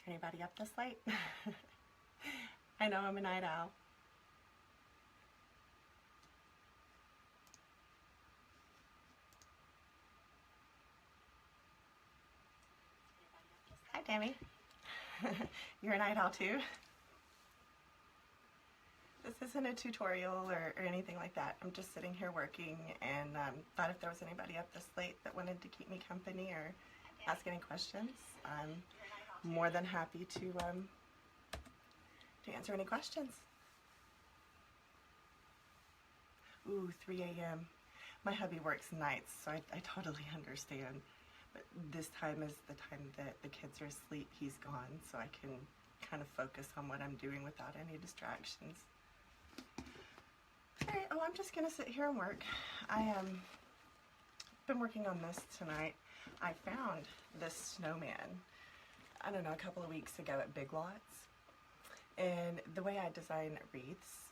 Is there anybody up this late? I know I'm a night owl. Hi, Tammy. You're a night owl too? This isn't a tutorial or anything like that. I'm just sitting here working and thought if there was anybody up this late that wanted to keep me company or ask any questions, I'm more than happy to answer any questions. Ooh, 3 a.m. My hubby works nights, so I totally understand. But this time is the time that the kids are asleep. He's gone, so I can kind of focus on what I'm doing without any distractions. Alright, oh, I'm just going to sit here and work. I been working on this tonight. I found this snowman, I don't know, a couple of weeks ago at Big Lots. And the way I design wreaths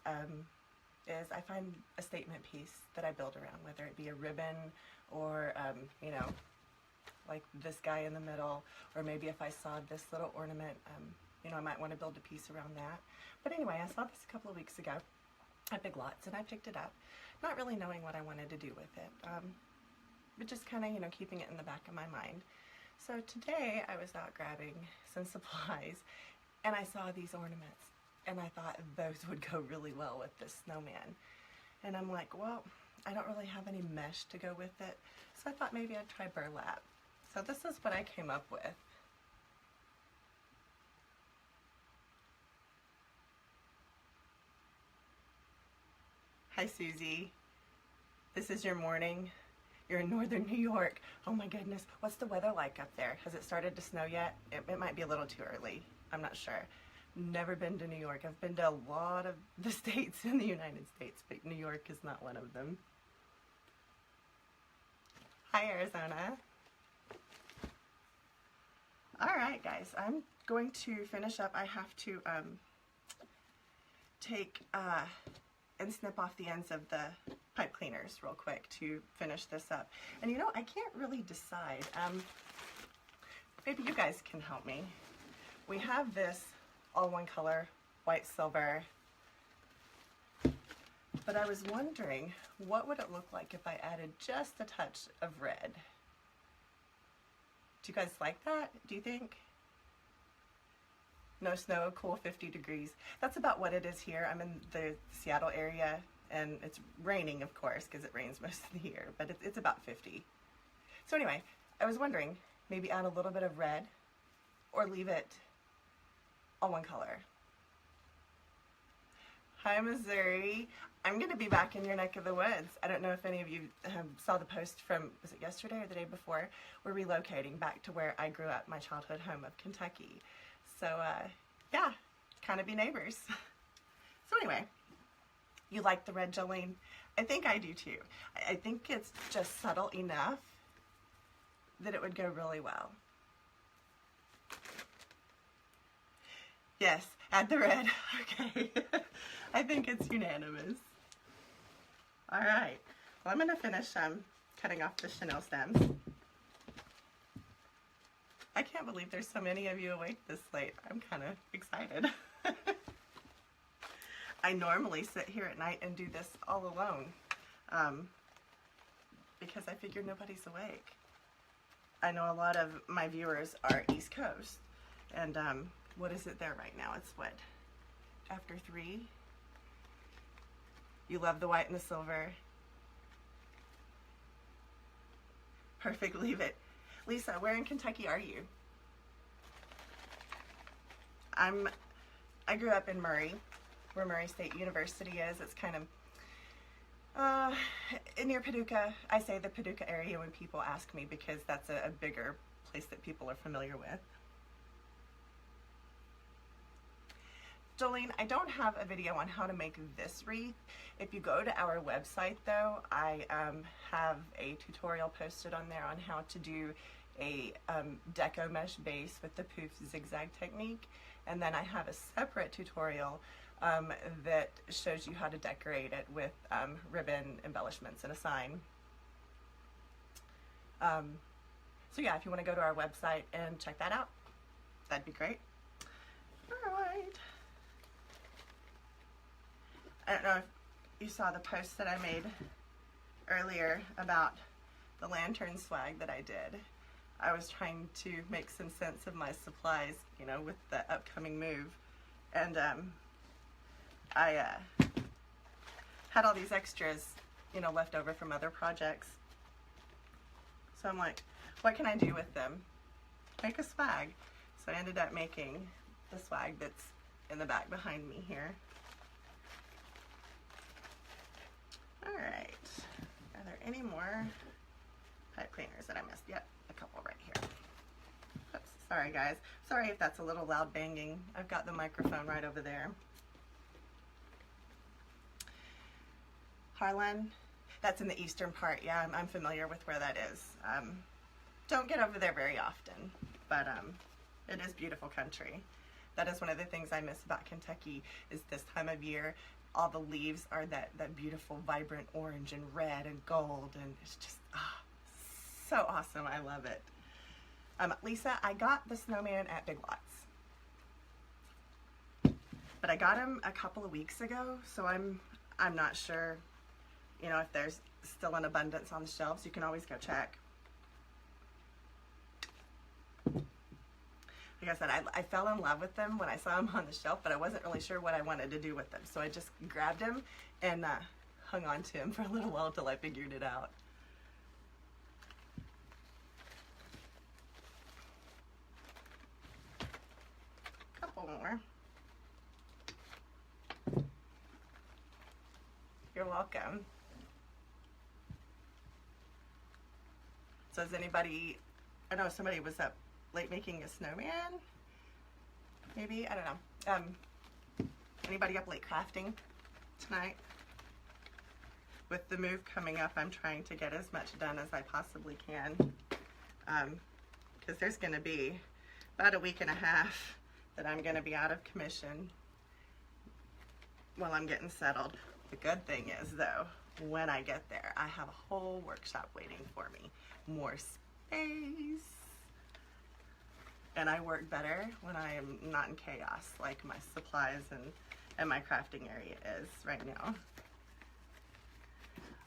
is I find a statement piece that I build around, whether it be a ribbon or, you know, like this guy in the middle, or maybe if I saw this little ornament, you know, I might want to build a piece around that. But anyway, I saw this a couple of weeks ago at Big Lots, and I picked it up, not really knowing what I wanted to do with it, but just kind of, you know, keeping it in the back of my mind. So today I was out grabbing some supplies, and I saw these ornaments, and I thought those would go really well with this snowman. And I'm like, well, I don't really have any mesh to go with it, so I thought maybe I'd try burlap. So this is what I came up with. Hi, Susie. This is your morning. You're in northern New York. Oh my goodness, what's the weather like up there? Has it started to snow yet? It might be a little too early. I'm not sure. Never been to New York. I've been to a lot of the states in the United States, but New York is not one of them. Hi, Arizona. All right, guys, I'm going to finish up. I have to take and snip off the ends of the pipe cleaners real quick to finish this up. And you know, I can't really decide. Maybe you guys can help me. We have this all one color, white silver, but I was wondering, what would it look like if I added just a touch of red? Do you guys like that, do you think? No snow, cool 50 degrees. That's about what it is here. I'm in the Seattle area, and it's raining, of course, because it rains most of the year, but it's about 50. So anyway, I was wondering, maybe add a little bit of red, or leave it all one color. Hi, Missouri. I'm going to be back in your neck of the woods. I don't know if any of you saw the post from, was it yesterday or the day before? We're relocating back to where I grew up, my childhood home of Kentucky. So, yeah, kind of be neighbors. So anyway, you like the red, Jolene? I think I do too. I think it's just subtle enough that it would go really well. Yes, add the red. Okay. I think it's unanimous. All right. Well, I'm going to finish cutting off the chenille stems. I can't believe there's so many of you awake this late. I'm kind of excited. I normally sit here at night and do this all alone because I figure nobody's awake. I know a lot of my viewers are East Coast, and what is it there right now? It's what, after 3? You love the white and the silver. Perfect, leave it. Lisa, where in Kentucky are you? I grew up in Murray, where Murray State University is. It's kind of near Paducah. I say the Paducah area when people ask me because that's a bigger place that people are familiar with. Jolene, I don't have a video on how to make this wreath. If you go to our website though, I have a tutorial posted on there on how to do a deco mesh base with the poof zigzag technique. And then I have a separate tutorial that shows you how to decorate it with ribbon embellishments and a sign. So yeah, if you want to go to our website and check that out, that'd be great. Alright. I don't know if you saw the post that I made earlier about the lantern swag that I did. I was trying to make some sense of my supplies, you know, with the upcoming move. And I had all these extras, you know, left over from other projects. So I'm like, what can I do with them? Make a swag. So I ended up making the swag that's in the back behind me here. Alright, are there any more pipe cleaners that I missed? Yep, a couple right here. Oops, sorry guys. Sorry if that's a little loud banging. I've got the microphone right over there. Harlan, that's in the eastern part. Yeah, I'm familiar with where that is. Don't get over there very often, but it is beautiful country. That is one of the things I miss about Kentucky is this time of year. All the leaves are that beautiful, vibrant orange and red and gold, and it's just so awesome. I love it. Lisa, I got the snowman at Big Lots, but I got him a couple of weeks ago, so I'm not sure, you know, if there's still an abundance on the shelves. You can always go check. Like I said, I fell in love with them when I saw them on the shelf, but I wasn't really sure what I wanted to do with them. So I just grabbed him and hung on to him for a little while until I figured it out. Couple more. You're welcome. So is anybody, I know somebody was up late making a snowman, maybe, I don't know. Anybody up late crafting tonight? With the move coming up, I'm trying to get as much done as I possibly can, because there's going to be about a week and a half that I'm going to be out of commission while I'm getting settled. The good thing is, though, when I get there, I have a whole workshop waiting for me. More space. And I work better when I am not in chaos, like my supplies and my crafting area is right now.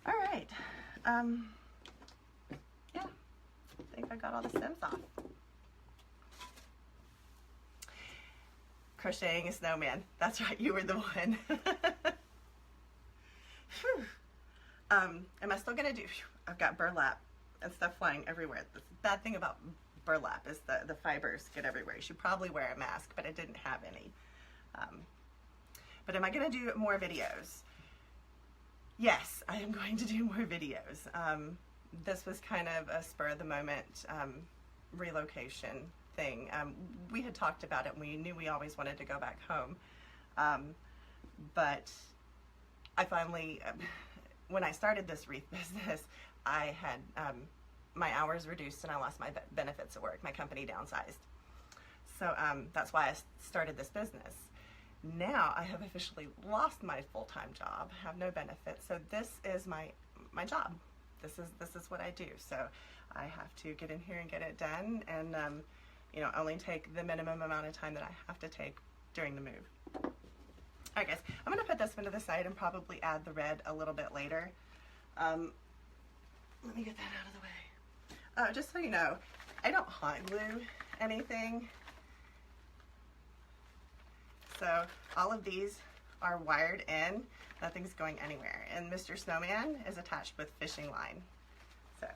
All right. Yeah, I think I got all the stems off. Crocheting a snowman. That's right, you were the one. Am I still gonna do? I've got burlap and stuff flying everywhere. The bad thing about burlap is the fibers get everywhere. You should probably wear a mask, but I didn't have any. But am I going to do more videos? Yes, I am going to do more videos. This was kind of a spur of the moment relocation thing. We had talked about it and we knew we always wanted to go back home. But I finally, when I started this wreath business, I had my hours reduced and I lost my benefits at work. My company downsized. So that's why I started this business. Now I have officially lost my full-time job, have no benefits. So this is my job. This is what I do. So I have to get in here and get it done, and you know, only take the minimum amount of time that I have to take during the move. All right, guys, I'm gonna put this one to the side and probably add the red a little bit later. Let me get that out of the way. Just so you know, I don't hot glue anything. So all of these are wired in. Nothing's going anywhere. And Mr. Snowman is attached with fishing line. So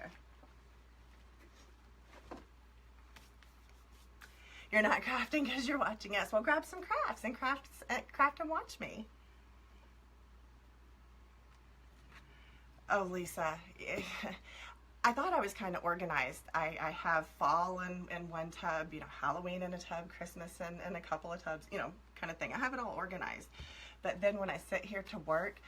you're not crafting because you're watching us. Well, grab some crafts and craft and watch me. Oh, Lisa. I thought I was kind of organized. I have fall in one tub, you know, Halloween in a tub, Christmas in a couple of tubs, you know, kind of thing. I have it all organized. But then when I sit here to work,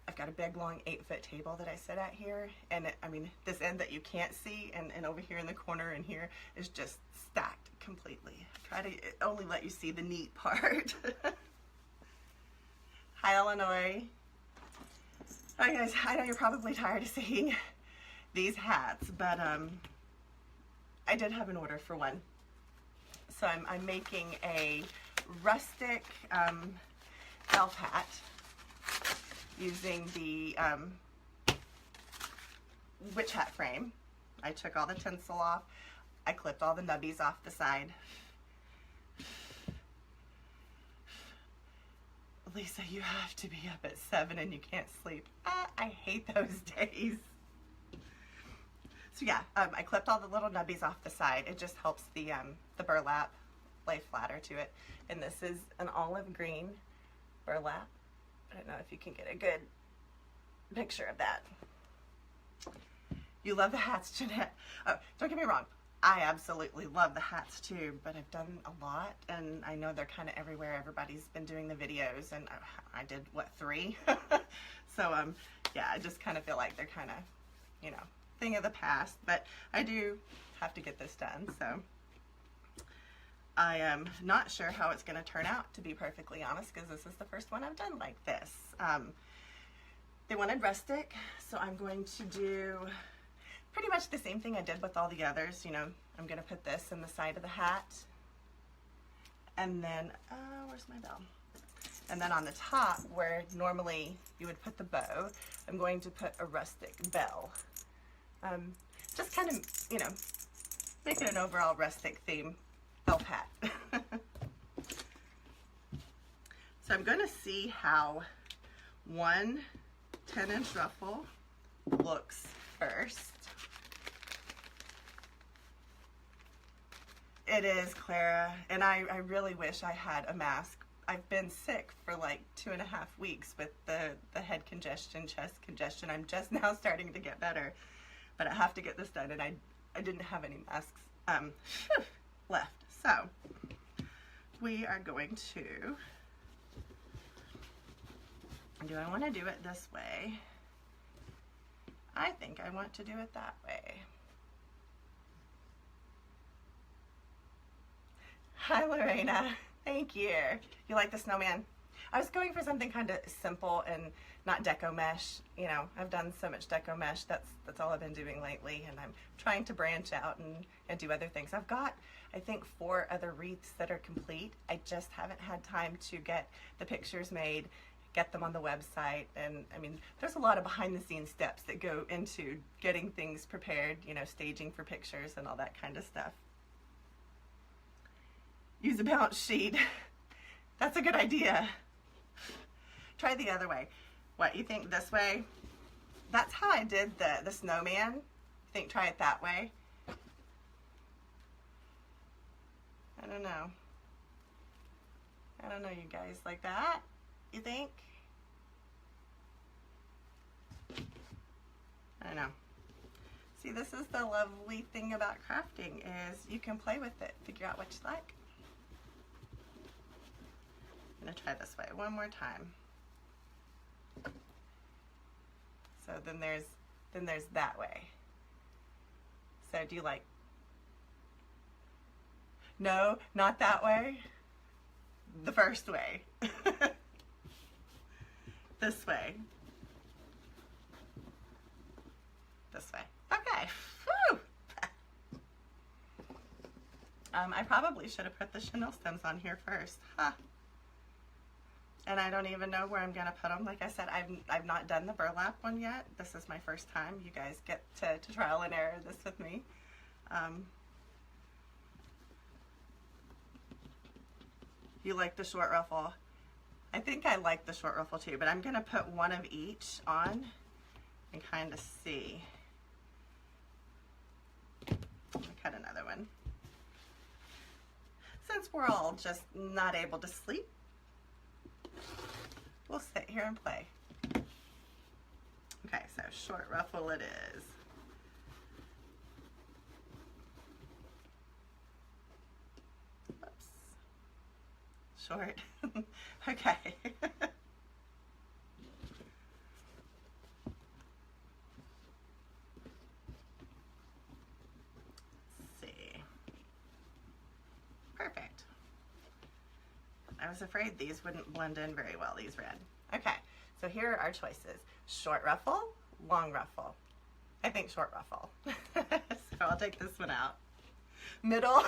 I've got a big, long 8-foot table that I sit at here. And I mean, this end that you can't see and over here in the corner and here is just stacked completely. I try to only let you see the neat part. Hi, Illinois. All right, guys, I know you're probably tired of seeing these hats, but I did have an order for one. So I'm making a Rustic elf hat using the witch hat frame. I took all the tinsel off. I clipped all the nubbies off the side. Lisa, you have to be up at 7 and you can't sleep. I hate those days. So yeah, I clipped all the little nubbies off the side. It just helps the burlap lay flatter to it. And this is an olive green burlap. I don't know if you can get a good picture of that. You love the hats, Jeanette. Oh, don't get me wrong. I absolutely love the hats too, but I've done a lot, and I know they're kind of everywhere. Everybody's been doing the videos, and I did, what, 3? So, yeah, I just kind of feel like they're kind of, you know, thing of the past, but I do have to get this done, so I am not sure how it's going to turn out, to be perfectly honest, because this is the first one I've done like this. They wanted rustic, so I'm going to do pretty much the same thing I did with all the others. You know, I'm going to put this in the side of the hat, and then, where's my bell? And then on the top, where normally you would put the bow, I'm going to put a rustic bell. Just kind of, you know, make it an overall rustic theme elf hat. So I'm going to see how one 10-inch ruffle looks first. It is, Clara, and I really wish I had a mask. I've been sick for like 2.5 weeks with the head congestion, chest congestion. I'm just now starting to get better, but I have to get this done, and I didn't have any masks left. So we are going to, do I want to do it this way? I think I want to do it that way. Hi, Lorena. Thank you. You like the snowman? I was going for something kind of simple and not deco mesh. You know, I've done so much deco mesh. That's all I've been doing lately, and I'm trying to branch out and do other things. I've got, I think, 4 other wreaths that are complete. I just haven't had time to get the pictures made, get them on the website, and I mean, there's a lot of behind-the-scenes steps that go into getting things prepared, you know, staging for pictures and all that kind of stuff. Use a bounce sheet. That's a good idea. Try the other way. What, you think this way? That's how I did the snowman. You think try it that way? I don't know. I don't know, you guys. Like that? You think? I don't know. See, this is the lovely thing about crafting, is you can play with it, figure out what you like. I'm gonna try this way one more time. So then there's that way. So do you like? No, not that way. The first way. This way. This way. Okay. Whew. I probably should have put the chenille stems on here first. Huh. And I don't even know where I'm gonna put them. Like I said, I've not done the burlap one yet. This is my first time. You guys get to trial and error this with me. You like the short ruffle? I think I like the short ruffle too, but I'm gonna put one of each on and kind of see. I'll cut another one. Since we're all just not able to sleep, we'll sit here and play. Okay, so short ruffle it is. Whoops. Short. Okay. Perfect. I was afraid these wouldn't blend in very well, these red. Okay, so here are our choices. Short ruffle, long ruffle. I think short ruffle. So I'll take this one out. Middle.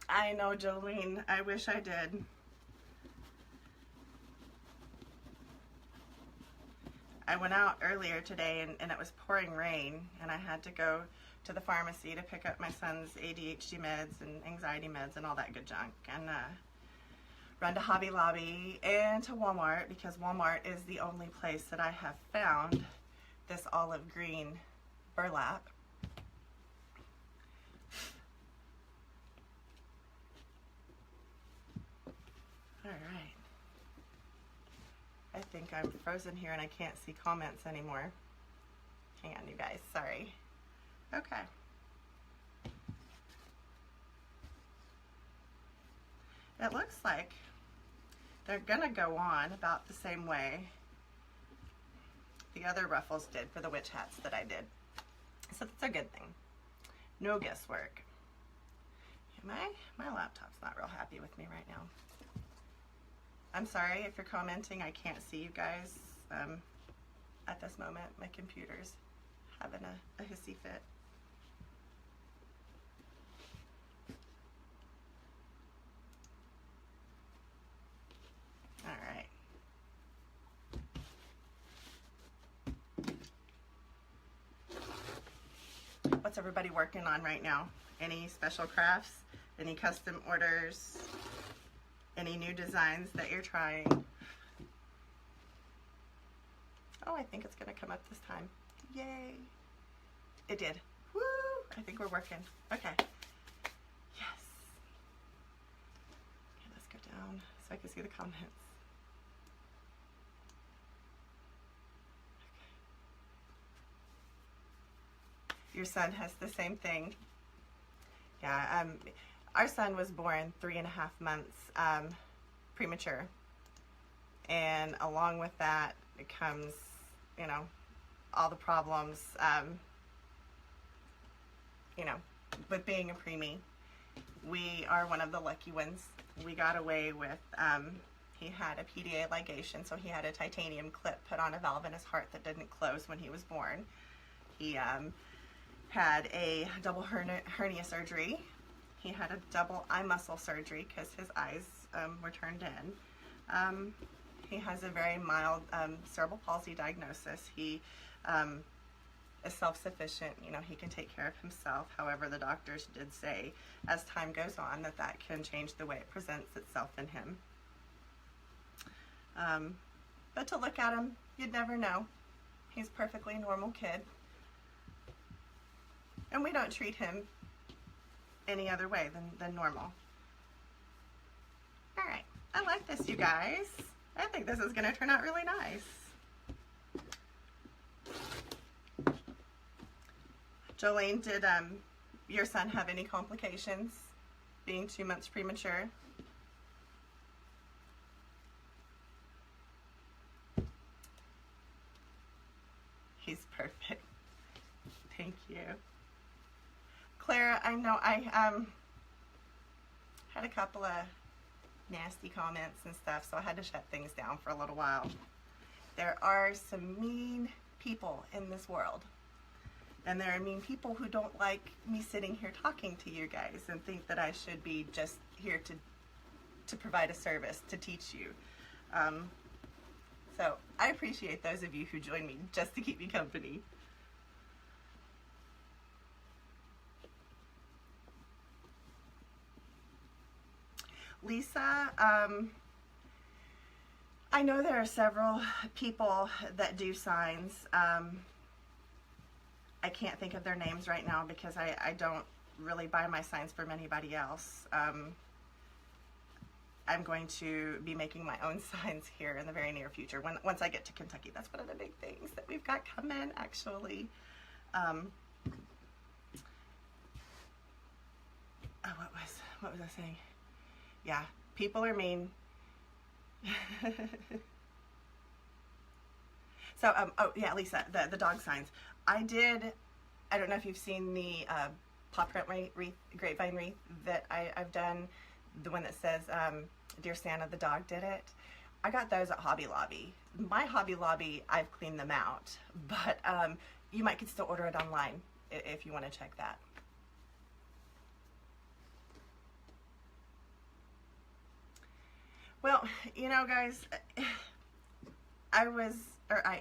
I know, Jolene. I wish I did. I went out earlier today and it was pouring rain, and I had to go to the pharmacy to pick up my son's ADHD meds and anxiety meds and all that good junk, and run to Hobby Lobby and to Walmart, because Walmart is the only place that I have found this olive green burlap. All right. I think I'm frozen here and I can't see comments anymore. Hang on, you guys, sorry. Okay. It looks like they're gonna go on about the same way the other ruffles did for the witch hats that I did. So that's a good thing. No guesswork. My laptop's not real happy with me right now. I'm sorry if you're commenting. I can't see you guys at this moment. My computer's having a hissy fit. All right. What's everybody working on right now? Any special crafts? Any custom orders? Any new designs that you're trying? Oh, I think it's gonna come up this time. Yay. It did. Woo! I think we're working. Okay. Yes. Okay, let's go down so I can see the comments. Okay. Your son has the same thing. Yeah, our son was born 3.5 months premature, and along with that it comes, you know, all the problems, you know, with being a preemie. We are one of the lucky ones. We got away with, he had a PDA ligation, so he had a titanium clip put on a valve in his heart that didn't close when he was born. He had a double hernia surgery. He had a double eye muscle surgery because his eyes were turned in. He has a very mild cerebral palsy diagnosis. He is self-sufficient. You know, he can take care of himself. However, the doctors did say as time goes on that can change the way it presents itself in him. But to look at him, you'd never know. He's a perfectly normal kid. And we don't treat him any other way than normal. All right, I like this, you guys. I think this is gonna turn out really nice. Jolene, did your son have any complications being 2 months premature? He's perfect. Thank you. Clara, I know I had a couple of nasty comments and stuff, so I had to shut things down for a little while. There are some mean people in this world, and there are mean people who don't like me sitting here talking to you guys and think that I should be just here to provide a service, to teach you. So I appreciate those of you who join me just to keep me company. Lisa, I know there are several people that do signs. I can't think of their names right now because I don't really buy my signs from anybody else. I'm going to be making my own signs here in the very near future once I get to Kentucky. That's one of the big things that we've got coming, actually. What was I saying? Yeah, people are mean. So, oh yeah, Lisa, the dog signs. I don't know if you've seen the paw print wreath, grapevine wreath that I've done, the one that says, Dear Santa, the dog did it. I got those at Hobby Lobby. My Hobby Lobby, I've cleaned them out, but you might could still order it online if you want to check that. Well, you know, guys, I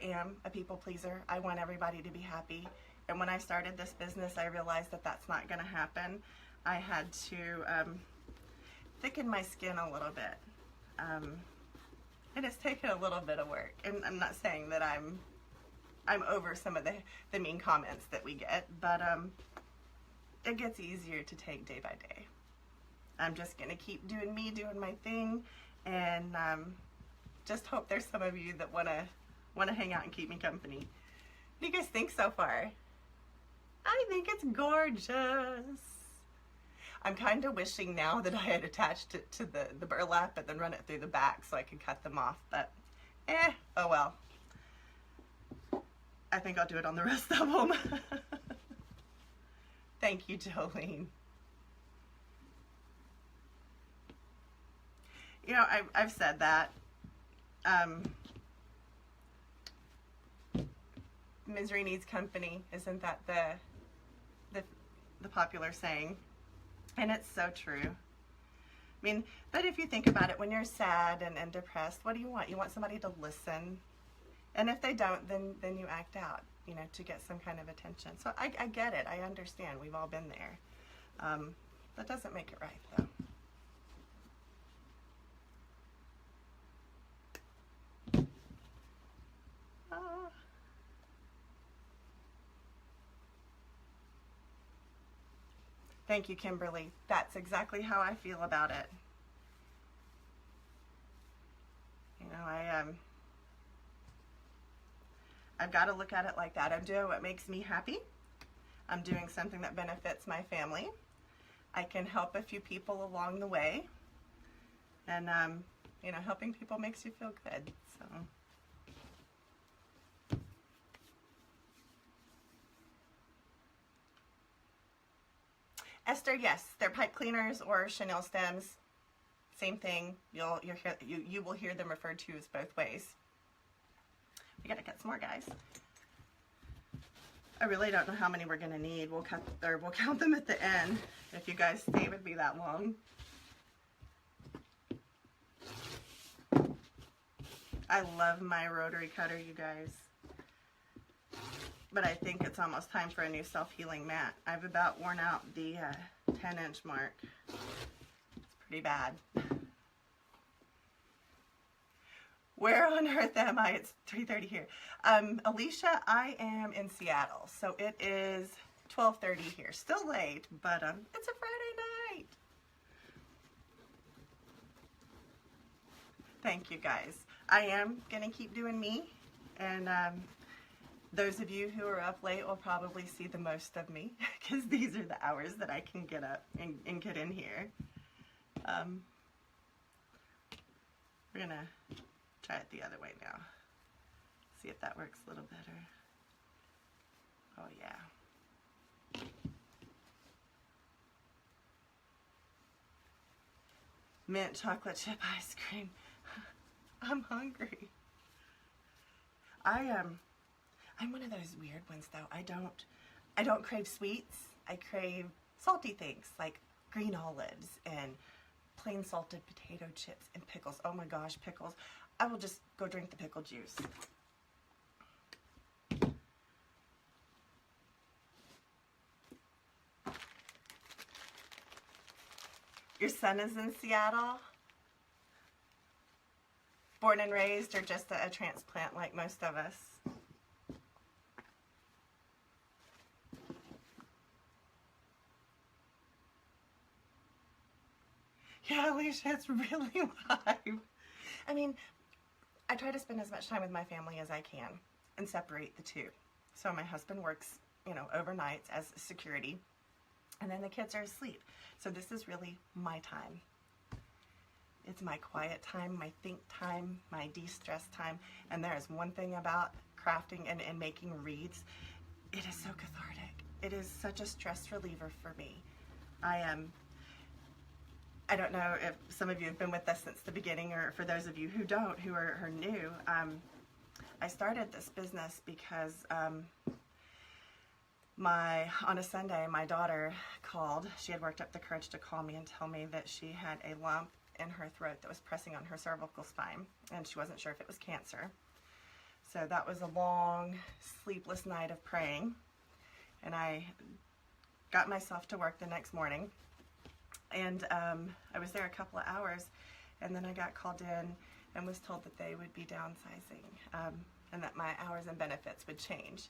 am a people pleaser. I want everybody to be happy. And when I started this business, I realized that that's not going to happen. I had to thicken my skin a little bit. And it's taken a little bit of work. And I'm not saying that I'm over some of the mean comments that we get, but it gets easier to take day by day. I'm just going to keep doing me, doing my thing, and just hope there's some of you that want to hang out and keep me company. What do you guys think so far? I think it's gorgeous. I'm kind of wishing now that I had attached it to the burlap and then run it through the back so I could cut them off, but oh well. I think I'll do it on the rest of them. Thank you, Jolene. You know, I've said that. Misery needs company. Isn't that the popular saying? And it's so true. I mean, but if you think about it, when you're sad and depressed, what do you want? You want somebody to listen. And if they don't, then you act out, you know, to get some kind of attention. So I get it. I understand. We've all been there. That doesn't make it right, though. Thank you, Kimberly. That's exactly how I feel about it. You know, I've got to look at it like that. I'm doing what makes me happy. I'm doing something that benefits my family. I can help a few people along the way. And, you know, helping people makes you feel good. So. Esther, yes, they're pipe cleaners or chenille stems. Same thing. You will hear them referred to as both ways. We gotta cut some more, guys. I really don't know how many we're gonna need. We'll count them at the end if you guys stay with me that long. I love my rotary cutter, you guys. But I think it's almost time for a new self-healing mat. I've about worn out the 10-inch mark. It's pretty bad. Where on earth am I? It's 3:30 here. Alicia, I am in Seattle, so it is 12:30 here. Still late, but it's a Friday night. Thank you, guys. I am gonna keep doing me, and those of you who are up late will probably see the most of me because these are the hours that I can get up and get in here. We're gonna try it the other way now. See if that works a little better. Oh yeah. Mint chocolate chip ice cream. I'm hungry. I'm one of those weird ones though. I don't crave sweets. I crave salty things like green olives and plain salted potato chips and pickles. Oh my gosh, pickles. I will just go drink the pickle juice. Your son is in Seattle? Born and raised, or just a transplant like most of us? Yeah, Alicia, it's really live. I mean, I try to spend as much time with my family as I can and separate the two. So my husband works, you know, overnights as security, and then the kids are asleep. So this is really my time. It's my quiet time, my think time, my de-stress time. And there is one thing about crafting and making wreaths. It is so cathartic. It is such a stress reliever for me. I don't know if some of you have been with us since the beginning, or for those of you who don't, who are new. I started this business because on a Sunday, my daughter called. She had worked up the courage to call me and tell me that she had a lump in her throat that was pressing on her cervical spine, and she wasn't sure if it was cancer. So that was a long, sleepless night of praying, and I got myself to work the next morning, and I was there a couple of hours, and then I got called in and was told that they would be downsizing, and that my hours and benefits would change.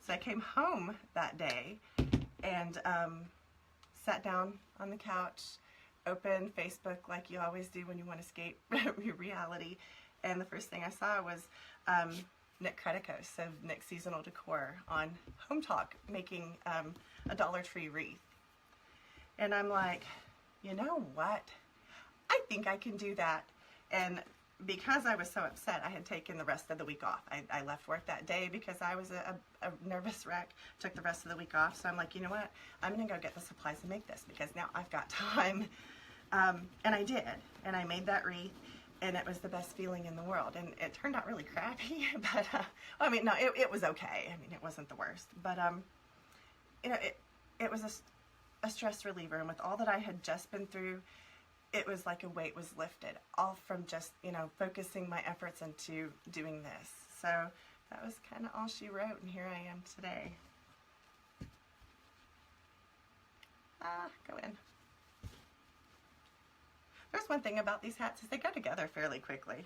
So I came home that day and sat down on the couch, opened Facebook like you always do when you want to escape your reality, and the first thing I saw was Nick Creticos of Nick Seasonal Decor on Home Talk making a Dollar Tree wreath. And I'm like, you know what? I think I can do that. And because I was so upset, I had taken the rest of the week off. I left work that day because I was a nervous wreck, took the rest of the week off. So I'm like, you know what? I'm going to go get the supplies to make this because now I've got time. And I did. And I made that wreath, and it was the best feeling in the world. And it turned out really crappy, but, I mean, no, it was okay. I mean, it wasn't the worst. But, you know, it was a stress reliever. And with all that I had just been through, it was like a weight was lifted, all from just, you know, focusing my efforts into doing this. So that was kind of all she wrote, and here I am today. Go in. There's one thing about these hats is they go together fairly quickly.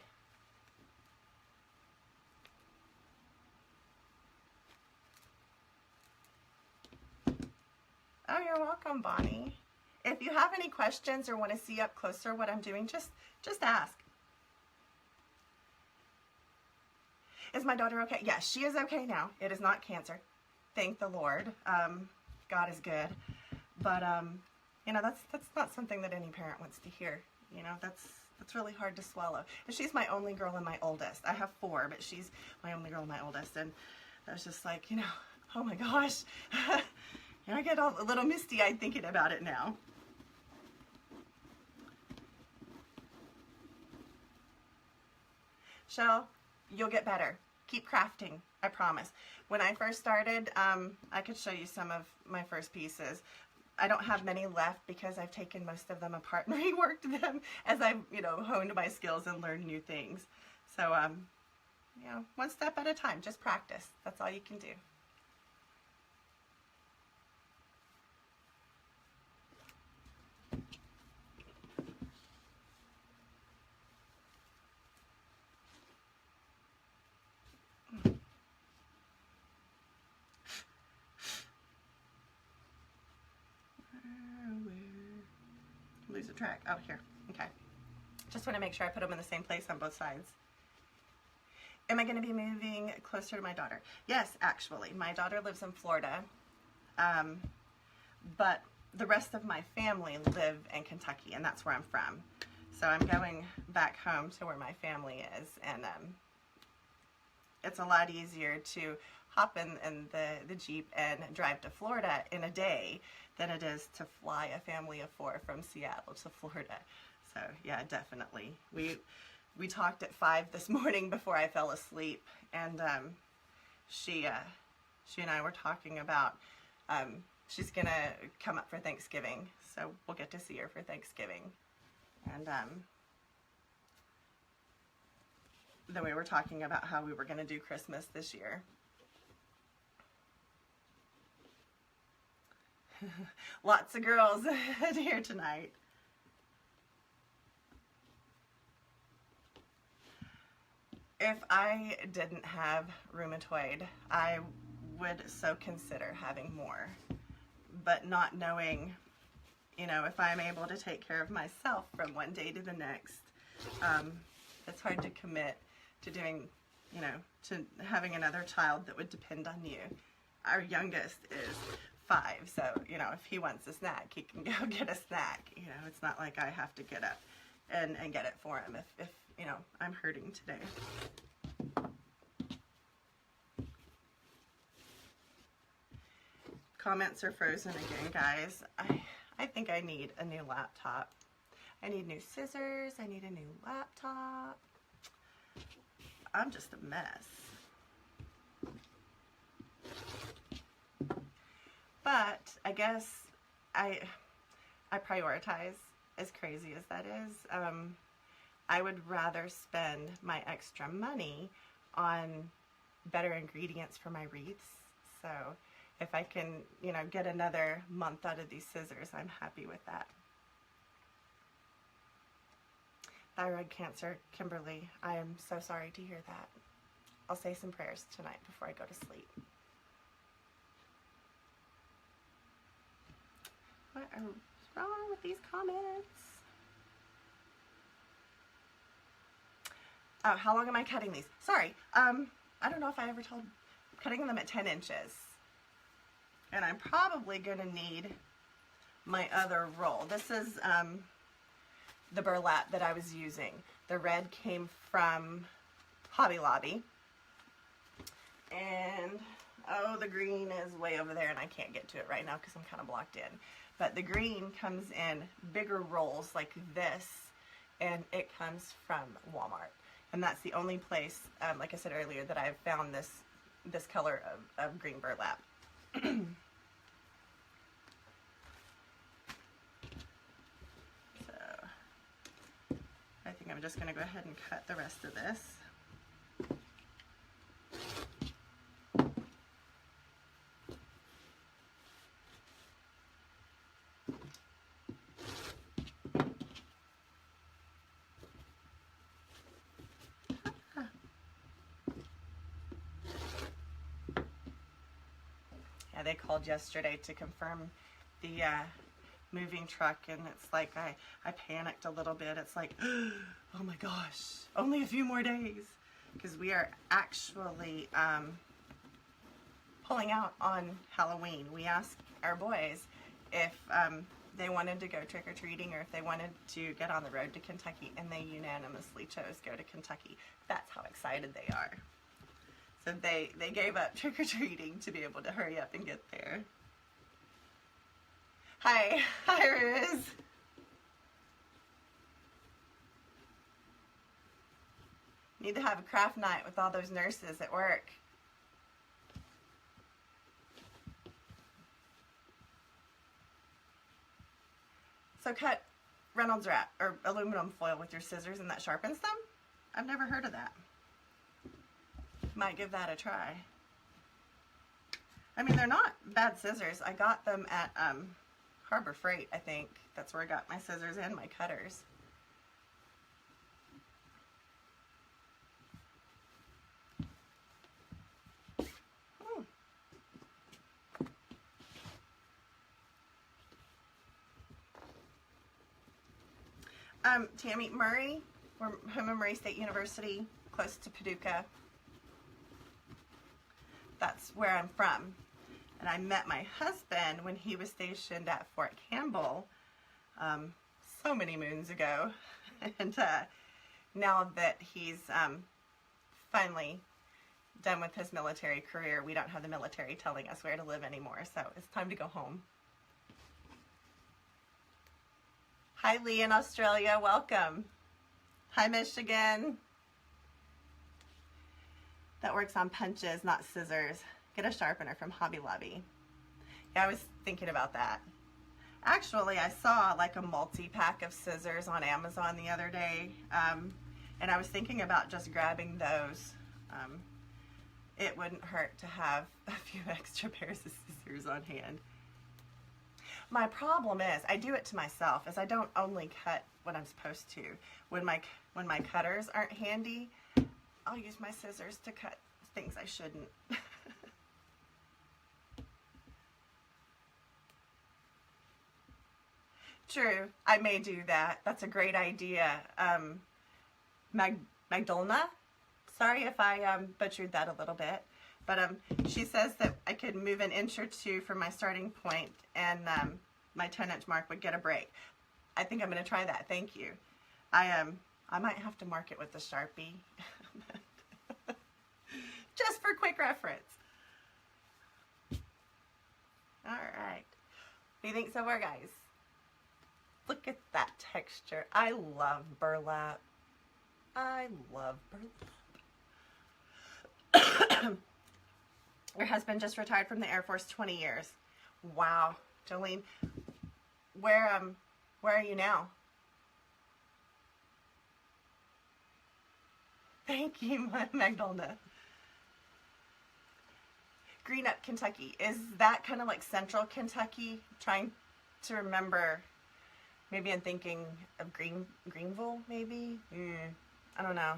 Oh, you're welcome, Bonnie. If you have any questions or want to see up closer what I'm doing, just ask. Is my daughter okay? Yes, she is okay now. It is not cancer. Thank the Lord. God is good. But, you know, that's not something that any parent wants to hear. You know, that's really hard to swallow. And she's my only girl and my oldest. I have 4, but she's my only girl and my oldest. And I was just like, you know, oh my gosh. And I get a little misty-eyed thinking about it now. Shell, you'll get better. Keep crafting, I promise. When I first started, I could show you some of my first pieces. I don't have many left because I've taken most of them apart and reworked them as I've, you know, honed my skills and learned new things. So, you know, one step at a time. Just practice. That's all you can do. Lose a track. Oh, here. Okay. Just want to make sure I put them in the same place on both sides. Am I going to be moving closer to my daughter? Yes, actually. My daughter lives in Florida, but the rest of my family live in Kentucky, and that's where I'm from. So I'm going back home to where my family is, and it's a lot easier to hop in the Jeep and drive to Florida in a day than it is to fly a family of 4 from Seattle to Florida. So yeah, definitely. We talked at 5 this morning before I fell asleep, and she and I were talking about she's gonna come up for Thanksgiving, so we'll get to see her for Thanksgiving. And then we were talking about how we were gonna do Christmas this year. Lots of girls here tonight. If I didn't have rheumatoid, I would so consider having more. But not knowing, you know, if I'm able to take care of myself from one day to the next, it's hard to commit to doing, you know, to having another child that would depend on you. Our youngest is 5, so, you know, if he wants a snack, he can go get a snack. You know, it's not like I have to get up and get it for him if you know, I'm hurting today. Comments are frozen again, guys. I think I need a new laptop. I need new scissors. I need a new laptop. I'm just a mess. But I guess I prioritize, as crazy as that is, I would rather spend my extra money on better ingredients for my wreaths. So if I can, you know, get another month out of these scissors, I'm happy with that. Thyroid cancer, Kimberly, I am so sorry to hear that. I'll say some prayers tonight before I go to sleep. What is wrong with these comments? Oh, how long am I cutting these? Sorry, I don't know if I ever told, I'm cutting them at 10 inches. And I'm probably gonna need my other roll. This is the burlap that I was using. The red came from Hobby Lobby. And, oh, the green is way over there and I can't get to it right now because I'm kind of blocked in. But the green comes in bigger rolls like this, and it comes from Walmart. And that's the only place, like I said earlier, that I've found this color of green burlap. So, I think I'm just going to go ahead and cut the rest of this. They called yesterday to confirm the moving truck, and it's like I panicked a little bit. It's like, oh my gosh, only a few more days, because we are actually pulling out on Halloween. We asked our boys if they wanted to go trick-or-treating or if they wanted to get on the road to Kentucky, and they unanimously chose go to Kentucky. That's how excited they are. So they gave up trick-or-treating to be able to hurry up and get there. Hi, Ruz. Need to have a craft night with all those nurses at work. So cut Reynolds wrap or aluminum foil with your scissors and that sharpens them? I've never heard of that. Might give that a try. I mean, they're not bad scissors. I got them at Harbor Freight, I think. That's where I got my scissors and my cutters. Tammy, Murray, we're home in Murray State University, close to Paducah. That's where I'm from. And I met my husband when he was stationed at Fort Campbell so many moons ago. And now that he's finally done with his military career, we don't have the military telling us where to live anymore. So it's time to go home. Hi, Lee in Australia. Welcome. Hi, Michigan. That works on punches, not scissors. Get a sharpener from Hobby Lobby. Yeah, I was thinking about that. Actually, I saw like a multi-pack of scissors on Amazon the other day, and I was thinking about just grabbing those. It wouldn't hurt to have a few extra pairs of scissors on hand. My problem is, I do it to myself, is I don't only cut what I'm supposed to. When my cutters aren't handy, I'll use my scissors to cut things I shouldn't. True, I may do that. That's a great idea. Magdalena? Sorry if I butchered that a little bit. But she says that I could move an inch or two from my starting point and my 10-inch mark would get a break. I think I'm going to try that. Thank you. I might have to mark it with a Sharpie. Just for quick reference. Alright. What do you think so far, guys? Look at that texture. I love burlap. I love burlap. Your husband just retired from the Air Force, 20 years. Wow. Jolene, where are you now? Thank you, Magdalena. Green Up, Kentucky. Is that kind of like central Kentucky? Trying to remember. Maybe I'm thinking of Greenville, maybe? I don't know.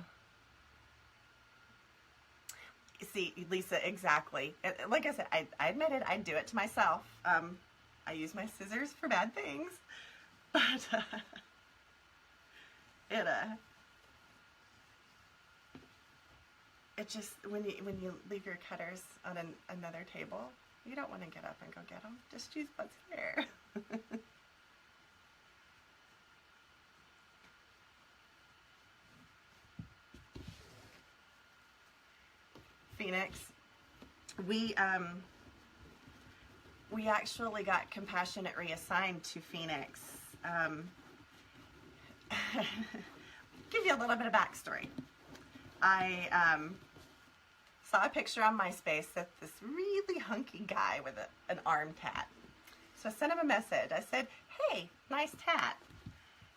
See, Lisa, exactly. Like I said, I admitted I'd do it to myself. I use my scissors for bad things. But it just, when you leave your cutters on another table, you don't want to get up and go get them. Just use what's there. Phoenix. We actually got compassionate reassigned to Phoenix. Give you a little bit of backstory. I saw a picture on MySpace of this really hunky guy with an arm tat. So I sent him a message. I said, "Hey, nice tat."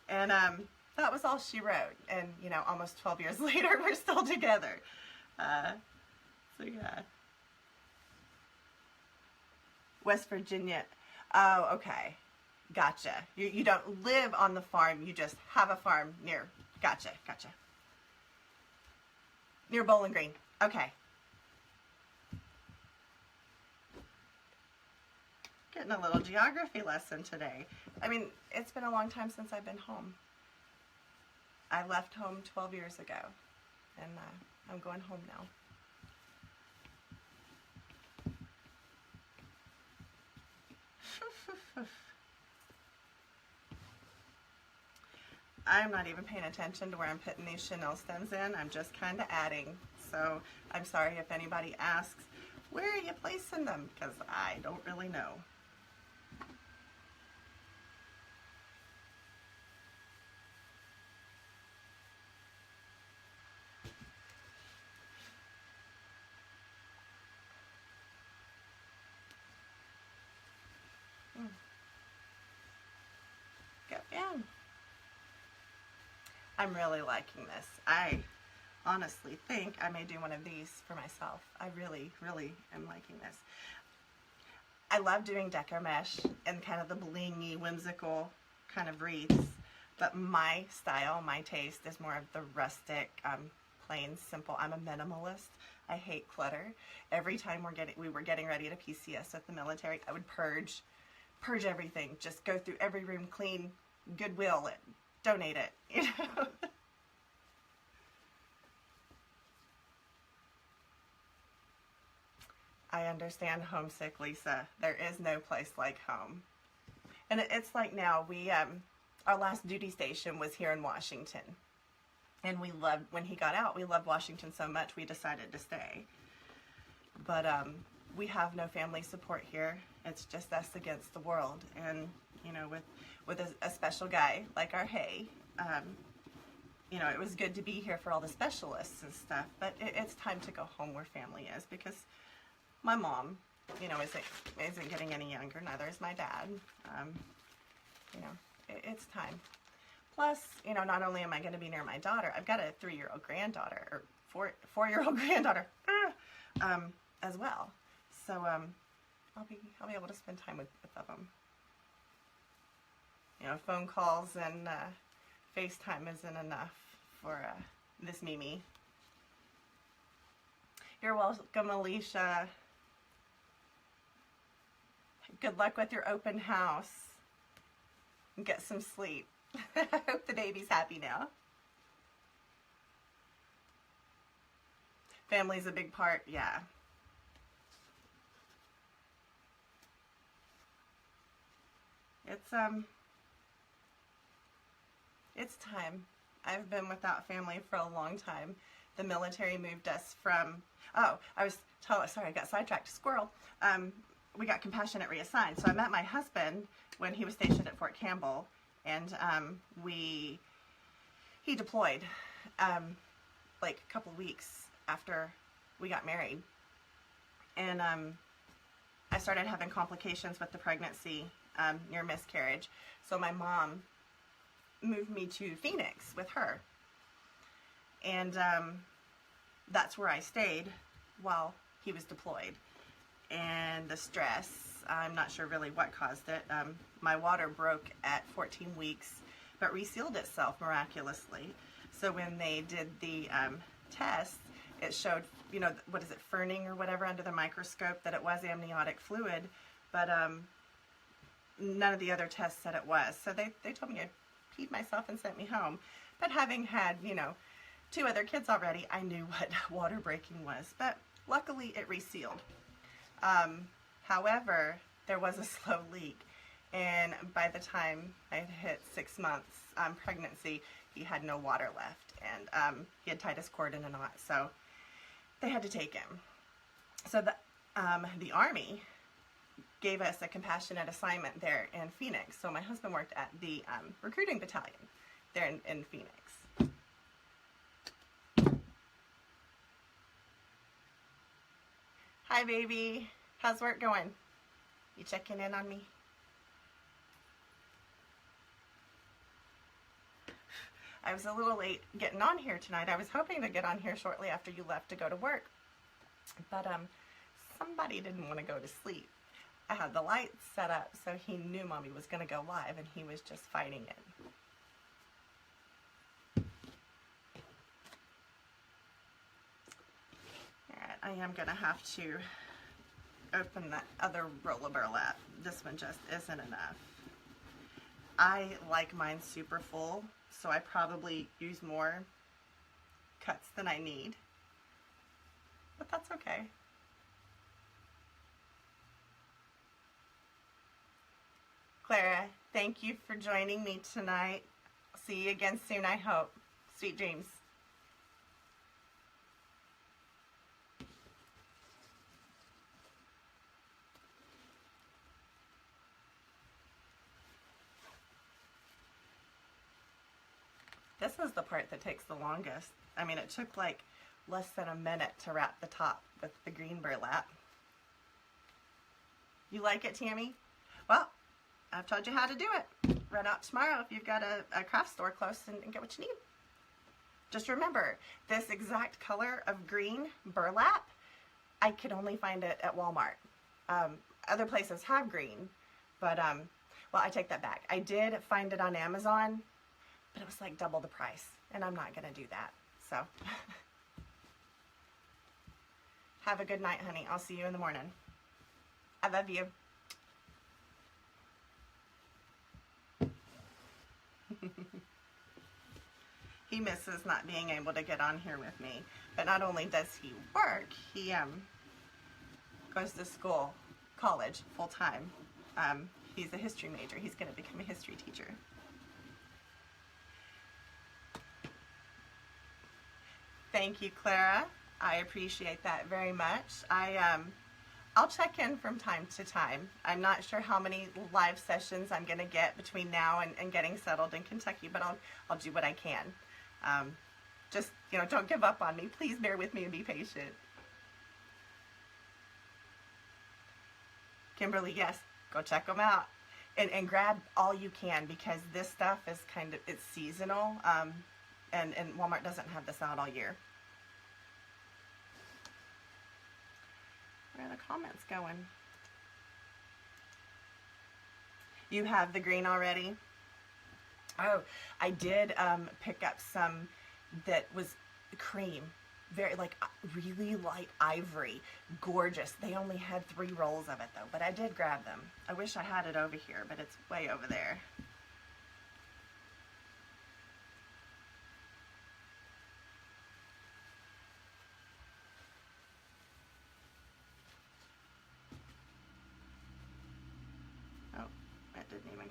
And that was all she wrote. And, you know, almost 12 years later, we're still together. So yeah. West Virginia. Oh, okay. Gotcha. You don't live on the farm. You just have a farm near. Gotcha. Near Bowling Green. Okay. Getting a little geography lesson today. I mean, it's been a long time since I've been home. I left home 12 years ago, and I'm going home now. I'm not even paying attention to where I'm putting these chenille stems in. I'm just kind of adding. So I'm sorry if anybody asks, where are you placing them? Because I don't really know. Go in. I'm really liking this. I honestly think I may do one of these for myself. I really, really am liking this. I love doing deco mesh and kind of the blingy, whimsical kind of wreaths, but my style, my taste is more of the rustic, plain, simple. I'm a minimalist. I hate clutter. Every time we were getting ready to PCS at the military, I would purge everything. Just go through every room, clean, Goodwill it, donate it, you know. I understand homesick, Lisa. There is no place like home. And it's like now, our last duty station was here in Washington. And we loved, when he got out, we loved Washington so much we decided to stay. But we have no family support here. It's just us against the world. And, you know, with a special guy like our Hay, you know, it was good to be here for all the specialists and stuff. But it's time to go home where family is, because my mom, you know, isn't getting any younger. Neither is my dad. You know, it's time. Plus, you know, not only am I going to be near my daughter, I've got a 3-year-old granddaughter, or 4-year-old granddaughter, as well. So I'll be able to spend time with both of them. You know, phone calls and FaceTime isn't enough for this Mimi. You're welcome, Alicia. Good luck with your open house. Get some sleep. I hope the baby's happy now. Family's a big part, yeah. It's time. I've been without family for a long time. The military moved us from, sorry, I got sidetracked, squirrel. We got compassionate reassigned. So I met my husband when he was stationed at Fort Campbell, and he deployed like a couple weeks after we got married. And I started having complications with the pregnancy, near miscarriage. So my mom moved me to Phoenix with her. And that's where I stayed while he was deployed. And the stress, I'm not sure really what caused it. My water broke at 14 weeks, but resealed itself miraculously. So when they did the test, it showed, you know, what is it, ferning or whatever under the microscope, that it was amniotic fluid, but none of the other tests said it was. So they told me I peed myself and sent me home. But having had, you know, 2 other kids already, I knew what water breaking was. But luckily it resealed. However, there was a slow leak, and by the time I had hit 6 months pregnancy, he had no water left, and he had tied his cord in a knot, so they had to take him. So the Army gave us a compassionate assignment there in Phoenix. So my husband worked at the recruiting battalion there in Phoenix. Hi, baby. How's work going? You checking in on me? I was a little late getting on here tonight. I was hoping to get on here shortly after you left to go to work. But somebody didn't want to go to sleep. I had the lights set up so he knew Mommy was going to go live, and he was just fighting it. Alright, I am going to have to open that other roll of burlap. This one just isn't enough. I like mine super full, so I probably use more cuts than I need. But that's okay. Clara, thank you for joining me tonight. See you again soon, I hope. Sweet dreams. This is the part that takes the longest. I mean, it took like less than a minute to wrap the top with the green burlap. You like it, Tammy? Well, I've told you how to do it. Run out tomorrow if you've got a craft store close and get what you need. Just remember, this exact color of green burlap, I could only find it at Walmart. Other places have green, but, well, I take that back. I did find it on Amazon, but it was like double the price, and I'm not going to do that. So, have a good night, honey. I'll see you in the morning. I love you. He misses not being able to get on here with me. But not only does he work, he goes to school, college, full-time. He's a history major. He's going to become a history teacher. Thank you, Clara. I appreciate that very much. I'll check in from time to time. I'm not sure how many live sessions I'm going to get between now and getting settled in Kentucky, but I'll do what I can. Just, you know, don't give up on me. Please bear with me and be patient. Kimberly, yes, go check them out. And grab all you can, because this stuff is it's seasonal, and Walmart doesn't have this out all year. Where are the comments going? You have the green already? Oh, I did pick up some that was cream. Very, like, really light ivory. Gorgeous. They only had 3 rolls of it, though, but I did grab them. I wish I had it over here, but it's way over there.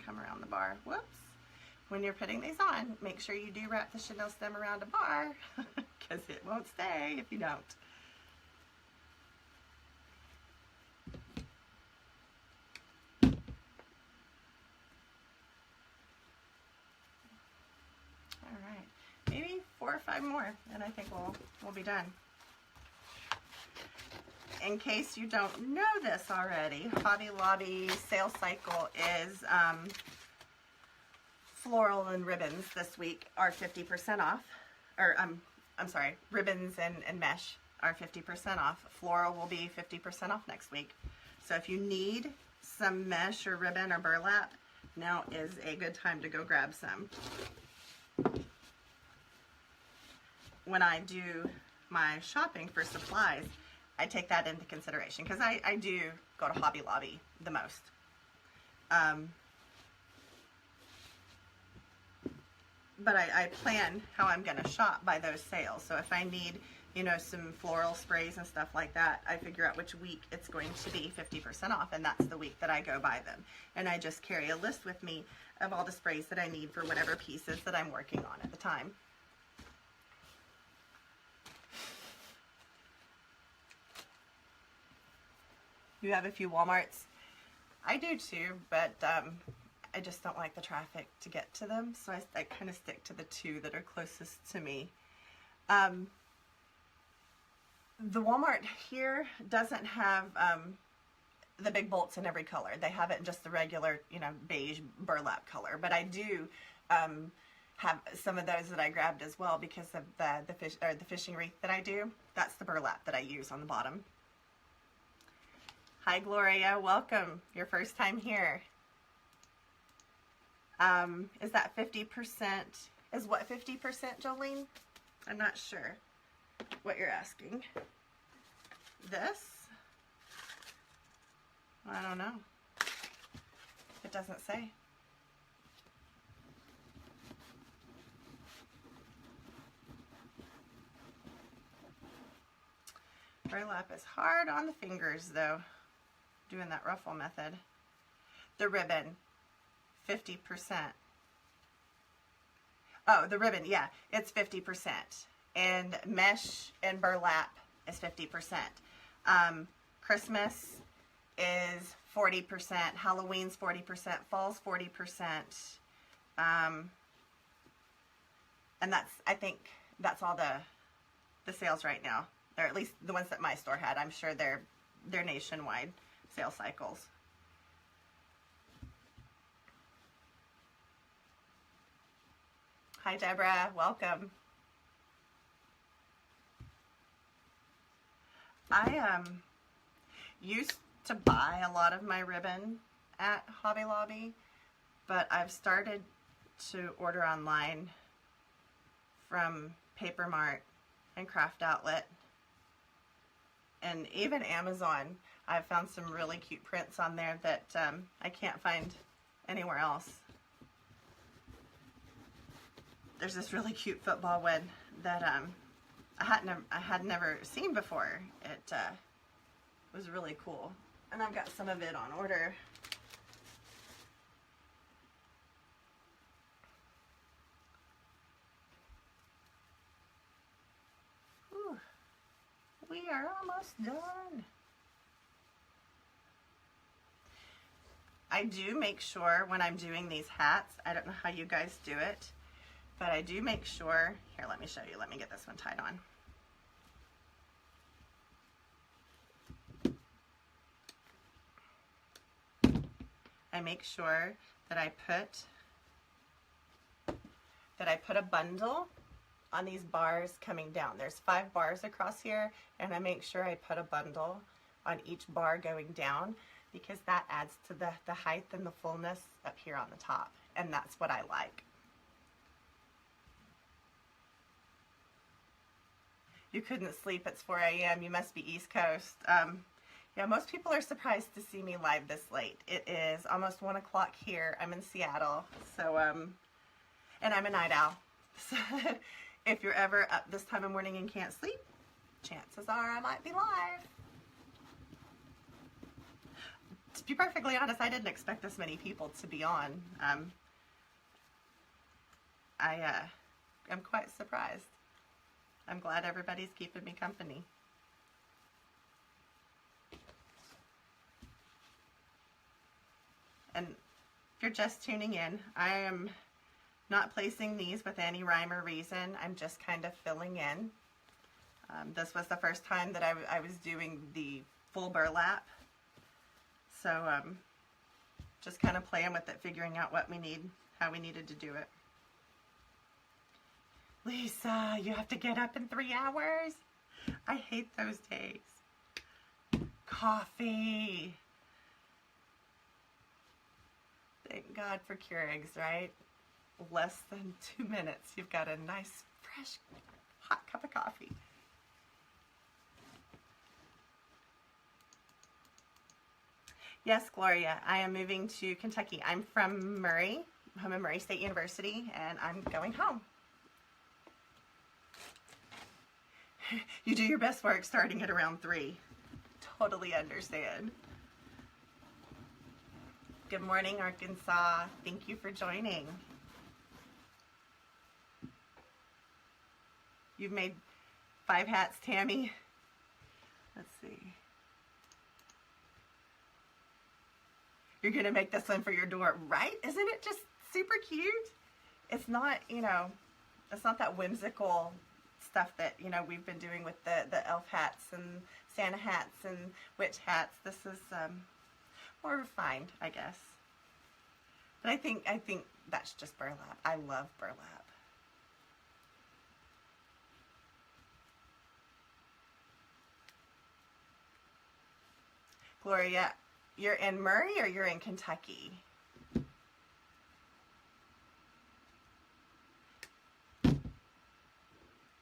Come around the bar. Whoops. When you're putting these on, make sure you do wrap the chenille stem around a bar, because it won't stay if you don't. All right, maybe 4 or 5 more, and I think we'll be done. In case you don't know this already, Hobby Lobby sales cycle is floral and ribbons this week are 50% off, or I'm sorry, ribbons and mesh are 50% off. Floral will be 50% off next week. So if you need some mesh or ribbon or burlap, now is a good time to go grab some. When I do my shopping for supplies, I take that into consideration because I do go to Hobby Lobby the most. But I plan how I'm going to shop by those sales. So if I need, you know, some floral sprays and stuff like that, I figure out which week it's going to be 50% off, and that's the week that I go buy them. And I just carry a list with me of all the sprays that I need for whatever pieces that I'm working on at the time. You have a few Walmarts. I do too, but I just don't like the traffic to get to them, so I kind of stick to the two that are closest to me. The Walmart here doesn't have the big bolts in every color. They have it in just the regular, you know, beige burlap color, but I do have some of those that I grabbed as well because of the fishing wreath that I do. That's the burlap that I use on the bottom. Hi Gloria, welcome. Your first time here. Is that 50%? Is what 50%, Jolene? I'm not sure what you're asking. This? I don't know. It doesn't say. Burlap is hard on the fingers though, doing that ruffle method. The ribbon, 50%. Oh, the ribbon, yeah, it's 50%. And mesh and burlap is 50%. Christmas is 40%. Halloween's 40%. Fall's 40%. And that's, I think, that's all the sales right now. Or at least the ones that my store had. I'm sure they're nationwide sales cycles. Hi Deborah, welcome. I used to buy a lot of my ribbon at Hobby Lobby, but I've started to order online from Paper Mart and Craft Outlet and even Amazon. I've found some really cute prints on there that I can't find anywhere else. There's this really cute football one that I had never seen before. It was really cool, and I've got some of it on order. Whew. We are almost done. I do make sure when I'm doing these hats, I don't know how you guys do it, but I do make sure, here, let me show you. Let me get this one tied on. I make sure that I put a bundle on these bars coming down. There's 5 bars across here, and I make sure I put a bundle on each bar going down because that adds to the height and the fullness up here on the top, and that's what I like. You couldn't sleep, it's 4 a.m. You must be East Coast. Yeah, most people are surprised to see me live this late. It is almost 1 o'clock here. I'm in Seattle, so and I'm a night owl. So if you're ever up this time of morning and can't sleep, chances are I might be live. To be perfectly honest, I didn't expect this many people to be on. I'm quite surprised. I'm glad everybody's keeping me company. And if you're just tuning in, I am not placing these with any rhyme or reason. I'm just kind of filling in. This was the first time that I was doing the full burlap. So just kind of playing with it, figuring out what we need, how we needed to do it. Lisa, you have to get up in 3 hours? I hate those days. Coffee. Thank God for Keurigs, right? Less than 2 minutes, you've got a nice, fresh, hot cup of coffee. Yes, Gloria, I am moving to Kentucky. I'm from Murray, home in Murray State University, and I'm going home. You do your best work starting at around 3. Totally understand. Good morning, Arkansas. Thank you for joining. You've made 5 hats, Tammy. Let's see. You're gonna make this one for your door, right? Isn't it just super cute? It's not, you know, it's not that whimsical stuff that, you know, we've been doing with the elf hats and Santa hats and witch hats. This is more refined, I guess. But I think that's just burlap. I love burlap. Gloria, you're in Murray or you're in Kentucky?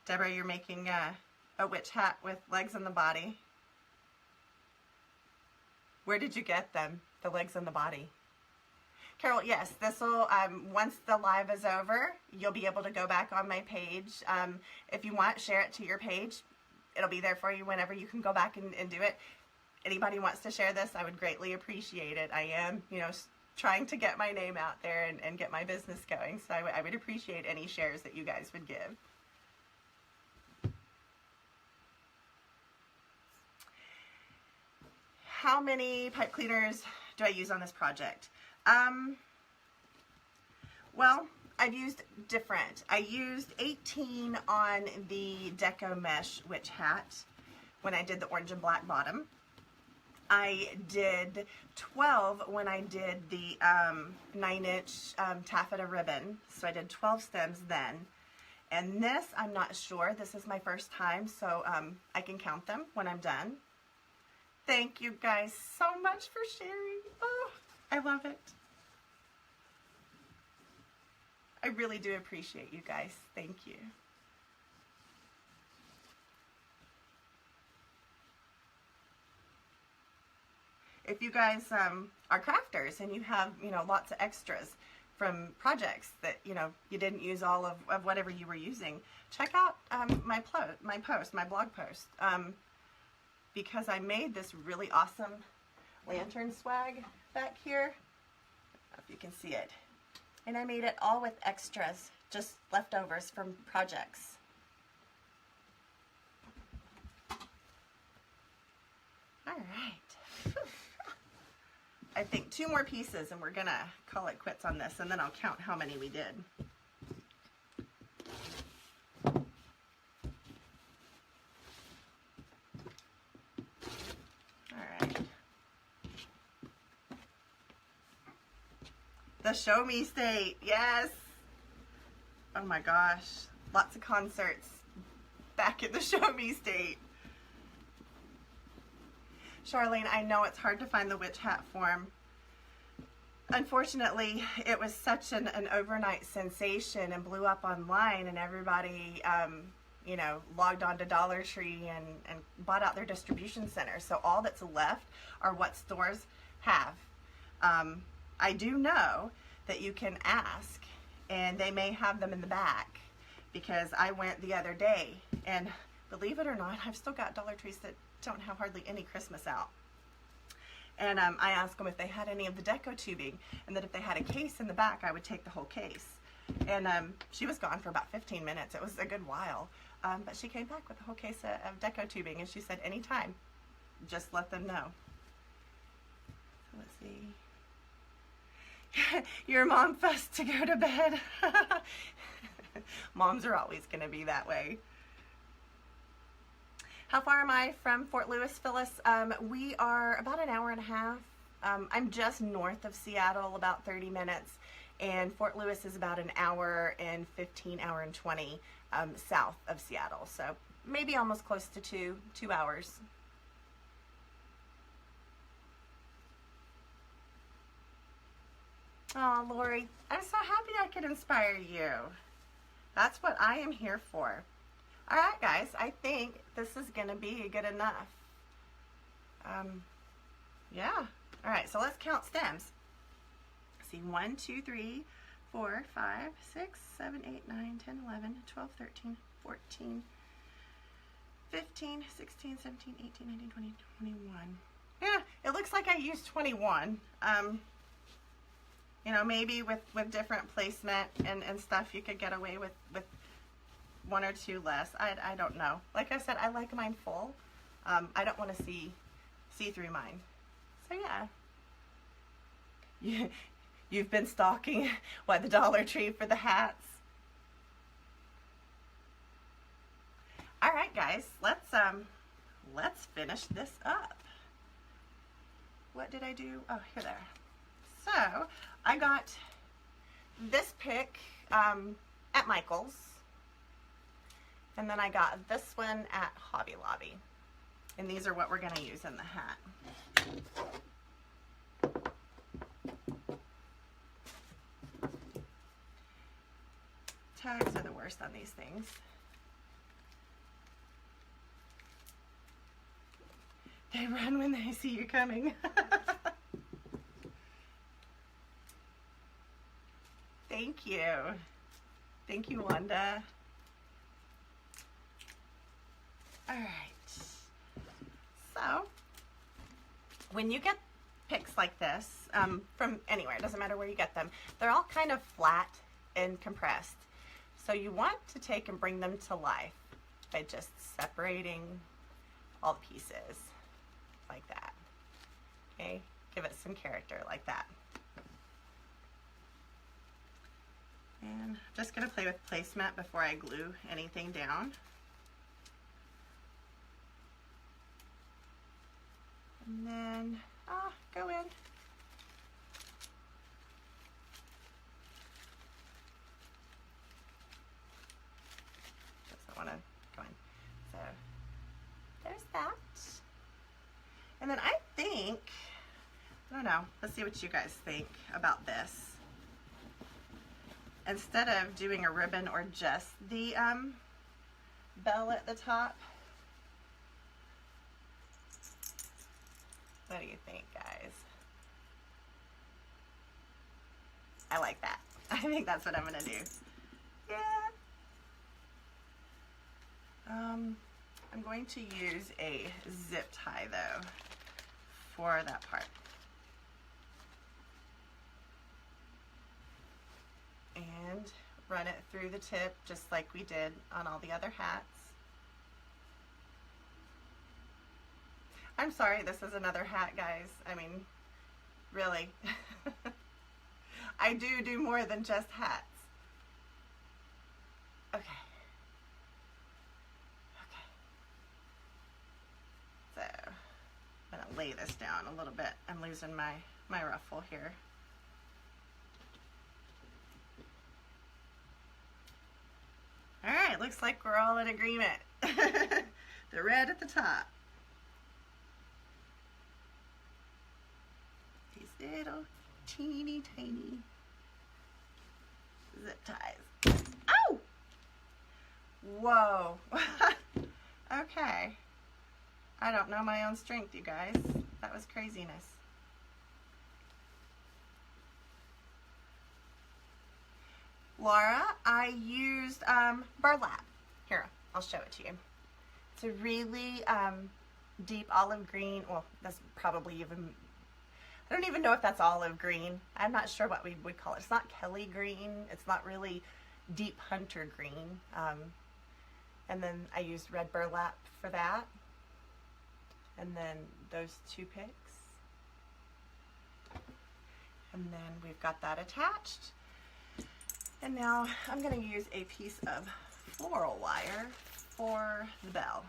Deborah, you're making a witch hat with legs and the body. Where did you get them, the legs and the body? Carol, yes, this will, once the live is over, you'll be able to go back on my page. If you want, share it to your page. It'll be there for you whenever you can go back and do it. Anybody wants to share this, I would greatly appreciate it. I am, you know, trying to get my name out there and get my business going, so I would appreciate any shares that you guys would give. How many pipe cleaners do I use on this project? Well, I've used different. I used 18 on the deco mesh witch hat when I did the orange and black bottom. I did 12 when I did the 9-inch taffeta ribbon. So I did 12 stems then. And this, I'm not sure. This is my first time, so I can count them when I'm done. Thank you guys so much for sharing. Oh, I love it. I really do appreciate you guys. Thank you. If you guys are crafters and you have, you know, lots of extras from projects that, you know, you didn't use all of whatever you were using, check out my blog post. Because I made this really awesome lantern swag back here. I don't know if you can see it. And I made it all with extras, just leftovers from projects. All right. I think 2 more pieces and we're gonna call it quits on this, and then I'll count how many we did. The Show Me State, yes. Oh my gosh, lots of concerts back at the Show Me State. Charlene, I know it's hard to find the witch hat form. Unfortunately, it was such an overnight sensation and blew up online, and everybody, you know, logged on to Dollar Tree and bought out their distribution center. So all that's left are what stores have. I do know that you can ask, and they may have them in the back, because I went the other day, and believe it or not, I've still got Dollar Trees that don't have hardly any Christmas out. And I asked them if they had any of the deco tubing, and that if they had a case in the back, I would take the whole case. And she was gone for about 15 minutes. It was a good while. But she came back with a whole case of deco tubing, and she said, anytime, just let them know. So let's see. Your mom fussed to go to bed. Moms are always going to be that way. How far am I from Fort Lewis, Phyllis? We are about an hour and a half. I'm just north of Seattle, about 30 minutes, and Fort Lewis is about an hour and 15, hour and 20 south of Seattle. So maybe almost close to 2 hours. Oh, Lori, I'm so happy I could inspire you. That's what I am here for. All right, guys, I think this is going to be good enough. Yeah. All right, so let's count stems. See, 1, 2, 3, 4, 5, 6, 7, 8, 9, 10, 11, 12, 13, 14, 15, 16, 17, 18, 19, 20, 21. Yeah, it looks like I used 21. You know, maybe with different placement and stuff, you could get away with 1 or 2 less. I don't know. Like I said, I like mine full. I don't want to see through mine. So yeah. You've been stalking, what, the Dollar Tree for the hats? All right, guys, let's finish this up. What did I do? Oh, here there. So I got this pick at Michael's, and then I got this one at Hobby Lobby, and these are what we're going to use in the hat. Tags are the worst on these things. They run when they see you coming. Thank you. Thank you, Wanda. All right. So, when you get picks like this, from anywhere, it doesn't matter where you get them, they're all kind of flat and compressed. So you want to take and bring them to life by just separating all the pieces like that. Okay, give it some character like that. And I'm just going to play with placement before I glue anything down. And then, go in. Doesn't want to go in. So, there's that. And then I think, I don't know, let's see what you guys think about this. Instead of doing a ribbon or just the bell at the top, what do you think, guys? I like that. I think that's what I'm gonna do. Yeah. I'm going to use a zip tie though for that part. And run it through the tip just like we did on all the other hats. I'm sorry, this is another hat, guys. I mean, really. I do more than just hats. Okay. So, I'm gonna lay this down a little bit. I'm losing my ruffle here. All right, looks like we're all in agreement. The red at the top. These little teeny tiny zip ties. Oh! Whoa. Okay. I don't know my own strength, you guys. That was craziness. Laura, I used burlap. Here, I'll show it to you. It's a really deep olive green. Well, that's probably even, I don't even know if that's olive green. I'm not sure what we would call it. It's not Kelly green. It's not really deep hunter green. And then I used red burlap for that. And then those 2 picks. And then we've got that attached. And now I'm going to use a piece of floral wire for the bell.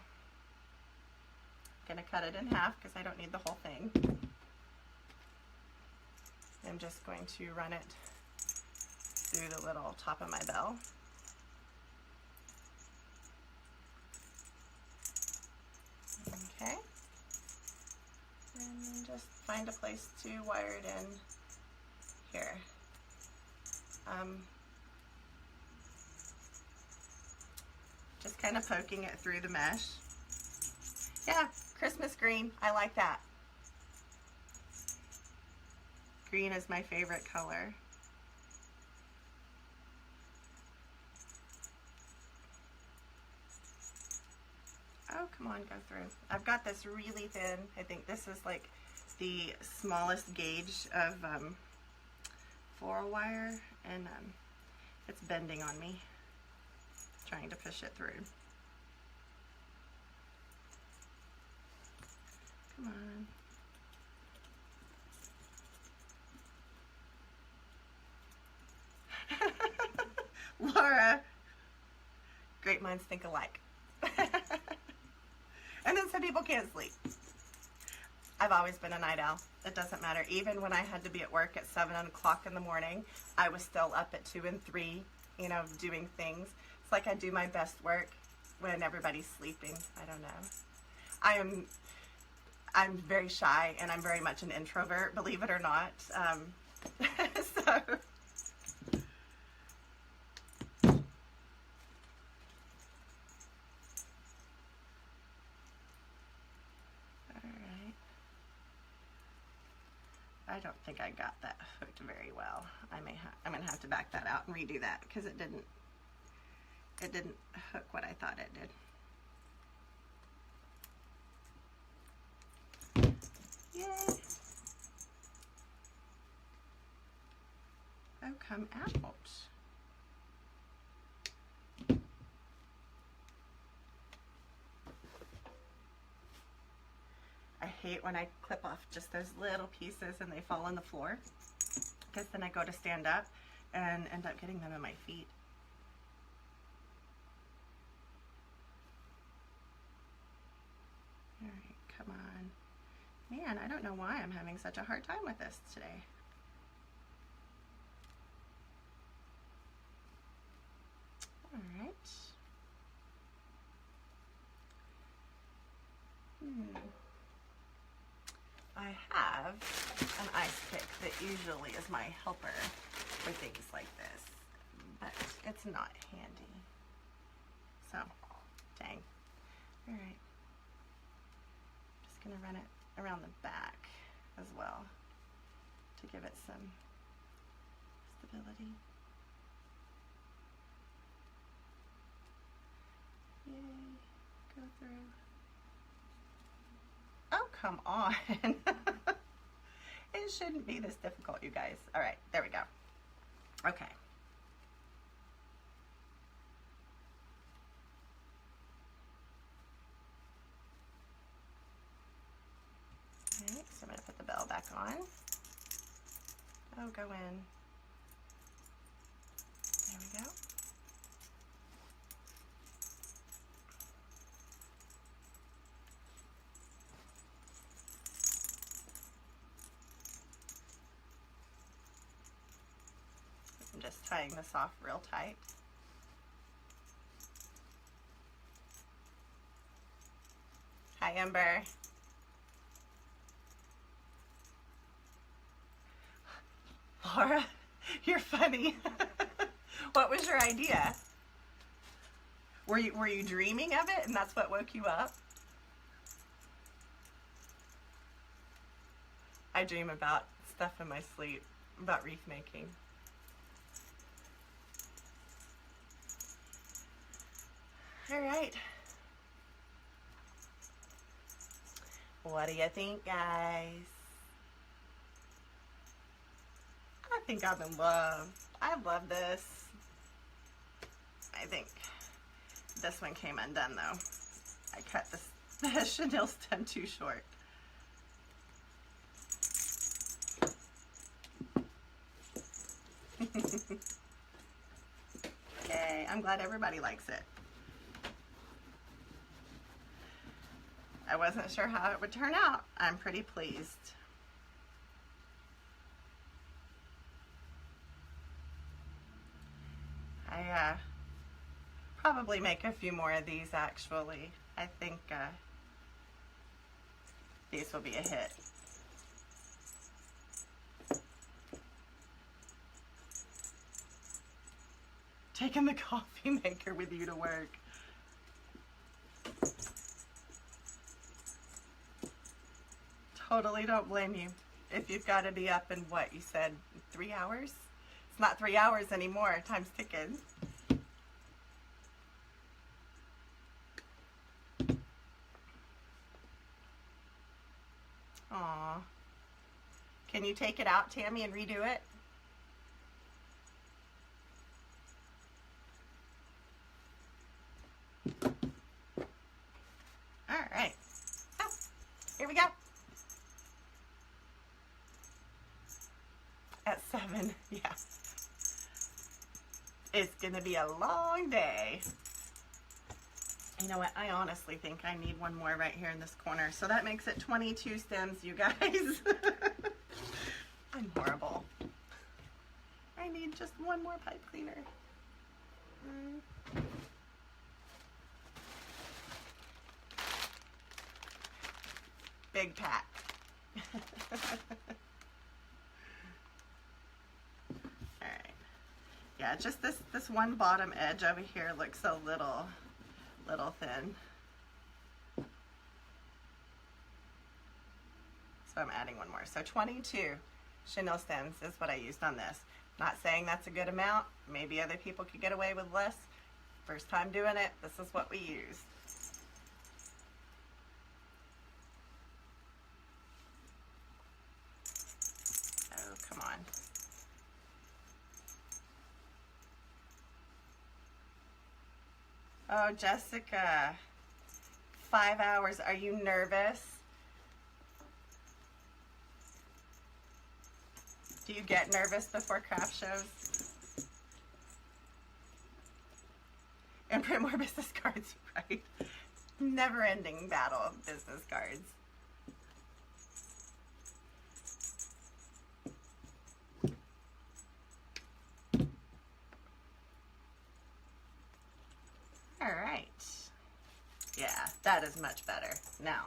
I'm going to cut it in half because I don't need the whole thing. I'm just going to run it through the little top of my bell. just find a place to wire it in here. Just kind of poking it through the mesh. Yeah, Christmas green, I like that. Green is my favorite color. Oh, come on, go through. I've got this really thin, I think this is like the smallest gauge of floral wire, and it's bending on me, trying to push it through. Come on. Laura, great minds think alike. And then some people can't sleep. I've always been a night owl. It doesn't matter. Even when I had to be at work at 7 o'clock in the morning, I was still up at 2 and 3, you know, doing things. It's like I do my best work when everybody's sleeping. I don't know. I'm very shy, and I'm very much an introvert, believe it or not. So... I don't think I got that hooked very well. I'm gonna have to back that out and redo that because it didn't hook what I thought it did. Yay! Oh, come out. I hate when I clip off just those little pieces and they fall on the floor, because then I go to stand up and end up getting them in my feet. All right, come on. Man, I don't know why I'm having such a hard time with this today. All right. I have an ice pick that usually is my helper for things like this, but it's not handy. So, dang. All right. Just gonna run it around the back as well to give it some stability. Yay, go through. Oh, come on. It shouldn't be this difficult, you guys. All right, there we go. Okay. All right, so I'm going to put the bell back on. Oh, go in. There we go. I'm just tying this off real tight. Hi, Ember. Laura, you're funny. What was your idea? Were you dreaming of it and that's what woke you up? I dream about stuff in my sleep, about wreath making. All right. What do you think, guys? I think I'm in love. I love this. I think this one came undone though. I cut the chenille stem too short. Okay, I'm glad everybody likes it. I wasn't sure how it would turn out. I'm pretty pleased. I probably make a few more of these actually. I think these will be a hit. taking the coffee maker with you to work. Totally don't blame you if you've got to be up in what you said, 3 hours? It's not 3 hours anymore. Time's ticking. Aw. Can you take it out, Tammy, and redo it? All right. Oh, here we go. At 7, yeah. It's gonna be a long day. You know what? I honestly think I need one more right here in this corner. So that makes it 22 stems, you guys. I'm horrible. I need just one more pipe cleaner. Big pack. Alright. Yeah, just this one bottom edge over here looks a little thin. So I'm adding one more. So 22 chenille stems is what I used on this. Not saying that's a good amount. Maybe other people could get away with less. First time doing it, this is what we used. Oh, come on. Oh, Jessica, 5 hours. Are you nervous? Do you get nervous before craft shows? And print more business cards, right? Never-ending battle of business cards. All right. Yeah, that is much better. Now.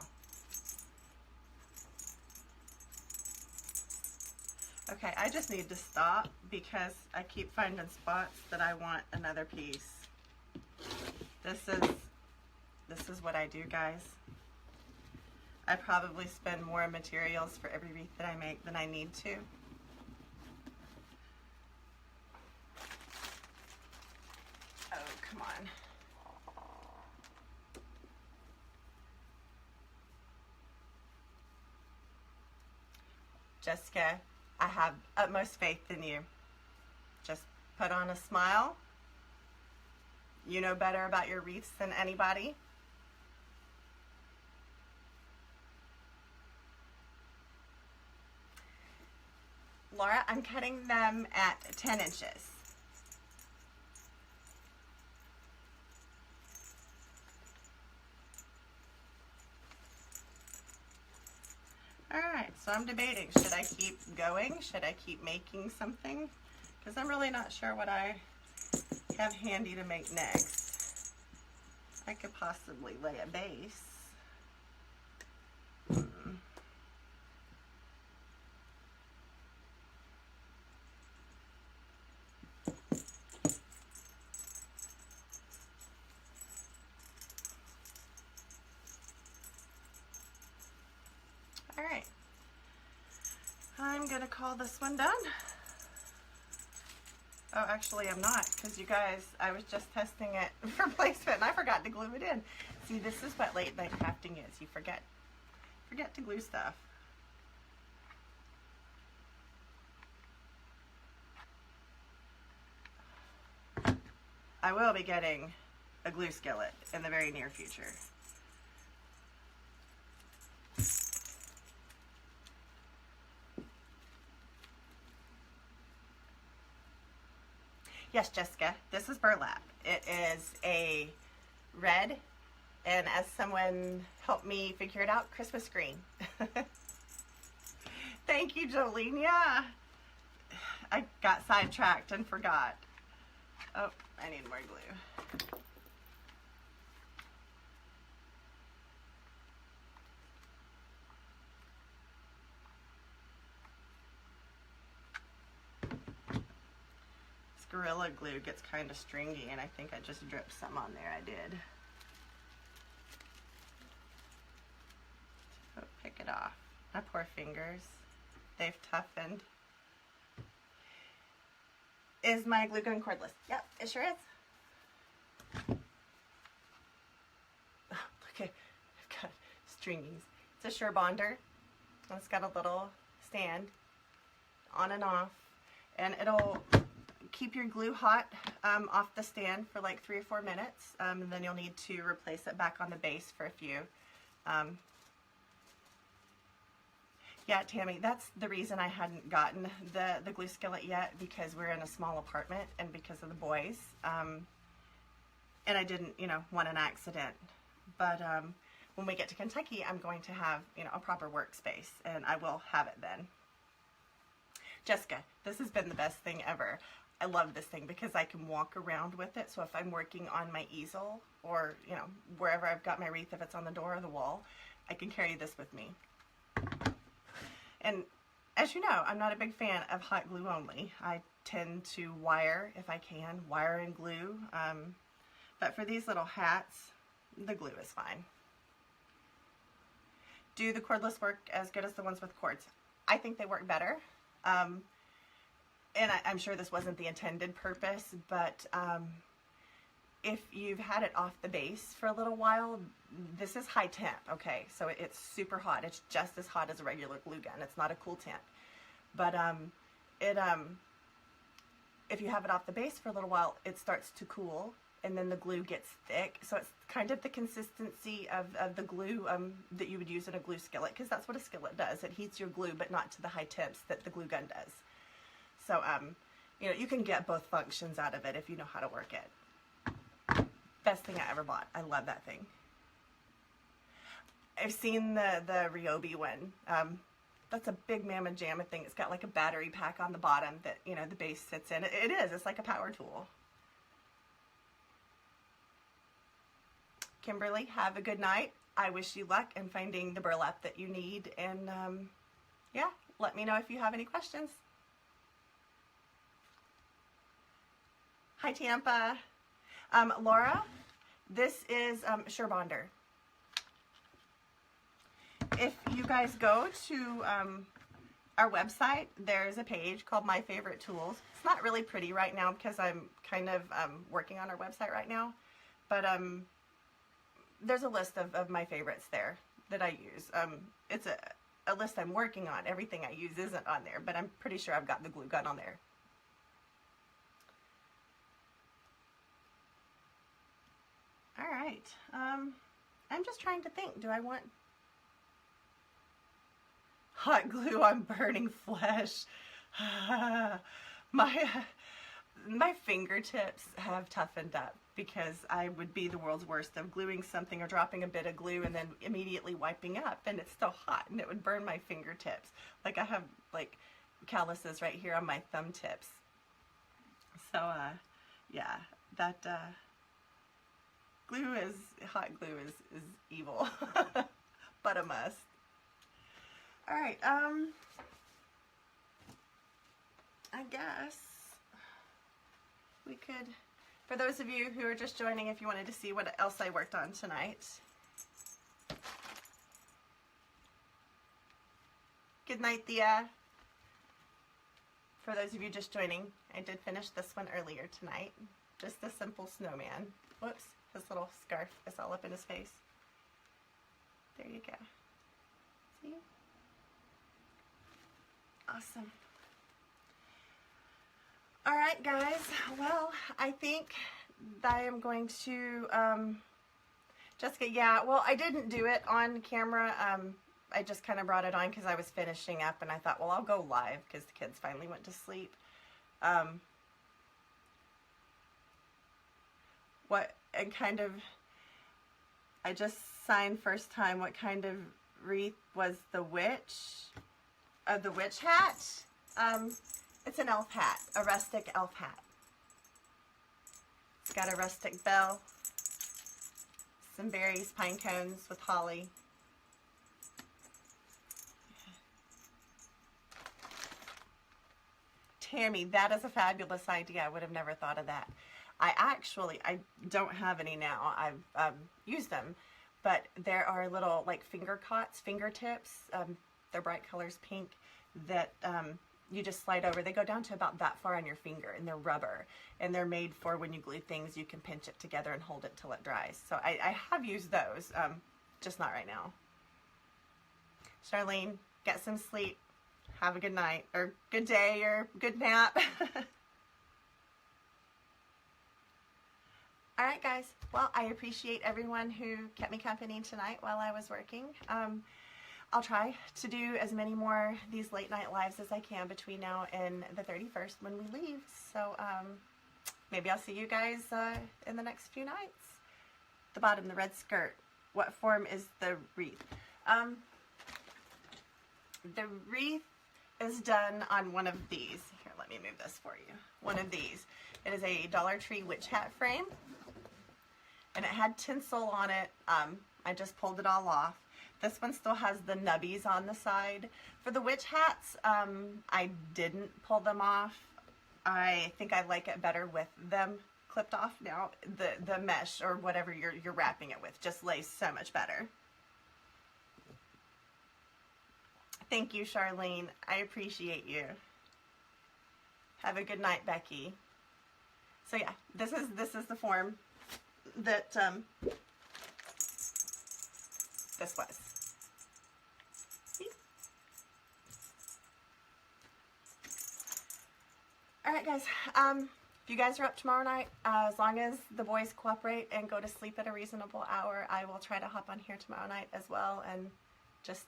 Okay, I just need to stop because I keep finding spots that I want another piece. This is what I do, guys. I probably spend more materials for every wreath that I make than I need to. Oh, come on. Jessica, I have utmost faith in you. Just put on a smile. You know better about your wreaths than anybody. Laura, I'm cutting them at 10 inches. Alright, so I'm debating, should I keep going? Should I keep making something? Because I'm really not sure what I have handy to make next. I could possibly lay a base. Alright, I'm going to call this one done. Oh, actually I'm not, because you guys, I was just testing it for placement and I forgot to glue it in. See, this is what late night crafting is. You forget to glue stuff. I will be getting a glue skillet in the very near future. Yes, Jessica, this is Burlap. It is a red, and as someone helped me figure it out, Christmas green. Thank you, Jolene. Yeah, I got sidetracked and forgot. Oh, I need more glue. Gorilla Glue gets kind of stringy, and I think I just dripped some on there. I did. So pick it off. My poor fingers. They've toughened. Is my glue gun cordless? Yep, it sure is. Oh, look at, I've got stringies. It's a Sure Bonder. It's got a little stand on and off, and it'll keep your glue hot off the stand for like 3 or 4 minutes, and then you'll need to replace it back on the base for a few. Yeah, Tammy, that's the reason I hadn't gotten the glue skillet yet, because we're in a small apartment and because of the boys. And I didn't, you know, want an accident. But when we get to Kentucky, I'm going to have, you know, a proper workspace, and I will have it then. Jessica, this has been the best thing ever. I love this thing because I can walk around with it. So if I'm working on my easel, or, you know, wherever I've got my wreath, if it's on the door or the wall, I can carry this with me. And as you know, I'm not a big fan of hot glue only. I tend to wire, if I can, wire and glue. But for these little hats, the glue is fine. Do the cordless work as good as the ones with cords? I think they work better. And I'm sure this wasn't the intended purpose, but if you've had it off the base for a little while, this is high temp, okay? So it's super hot. It's just as hot as a regular glue gun. It's not a cool temp. But if you have it off the base for a little while, it starts to cool, and then the glue gets thick. So it's kind of the consistency of the glue that you would use in a glue skillet, because that's what a skillet does. It heats your glue, but not to the high temps that the glue gun does. So, you know, you can get both functions out of it if you know how to work it. Best thing I ever bought. I love that thing. I've seen the Ryobi one. That's a big mamma jamma thing. It's got like a battery pack on the bottom that, you know, the base sits in. It is. It's like a power tool. Kimberly, have a good night. I wish you luck in finding the burlap that you need. And, yeah, let me know if you have any questions. Hi, Tampa. Laura, this is Sure Bonder. If you guys go to our website, there's a page called My Favorite Tools. It's not really pretty right now because I'm kind of working on our website right now, but there's a list of my favorites there that I use. It's a list I'm working on. Everything I use isn't on there, but I'm pretty sure I've got the glue gun on there. All right, I'm just trying to think, do I want hot glue on burning flesh? My fingertips have toughened up because I would be the world's worst of gluing something or dropping a bit of glue and then immediately wiping up, and it's still hot and it would burn my fingertips. Like I have like calluses right here on my thumb tips. So yeah, that hot glue is evil, but a must. All right, I guess we could, for those of you who are just joining, if you wanted to see what else I worked on tonight. Good night, Thea. For those of you just joining, I did finish this one earlier tonight. Just a simple snowman. Whoops. His little scarf is all up in his face. There you go. See? Awesome. All right, guys. Well, I think that I am going to, Jessica, yeah, well, I didn't do it on camera. I just kind of brought it on because I was finishing up, and I thought, well, I'll go live because the kids finally went to sleep. I just signed first time, what kind of wreath was the witch hat? It's an elf hat, a rustic elf hat. It's got a rustic bell, some berries, pine cones with holly. Tammy, that is a fabulous idea. I would have never thought of that. I don't have any now. I've used them, but there are little like fingertips. They're bright colors, pink, that you just slide over. They go down to about that far on your finger, and they're rubber, and they're made for when you glue things, you can pinch it together and hold it till it dries. So I have used those, just not right now. Charlene, get some sleep. Have a good night, or good day, or good nap. All right, guys. Well, I appreciate everyone who kept me company tonight while I was working. I'll try to do as many more these late night lives as I can between now and the 31st when we leave. So maybe I'll see you guys in the next few nights. The bottom, the red skirt. What form is the wreath? The wreath is done on one of these. Here, let me move this for you. One of these. It is a Dollar Tree witch hat frame, and it had tinsel on it. I just pulled it all off. This one still has the nubbies on the side. For the witch hats, I didn't pull them off. I think I like it better with them clipped off now. The mesh or whatever you're wrapping it with just lays so much better. Thank you, Charlene. I appreciate you. Have a good night, Becky. So yeah, this is the form that this was. All right, guys. If you guys are up tomorrow night, as long as the boys cooperate and go to sleep at a reasonable hour, I will try to hop on here tomorrow night as well and just,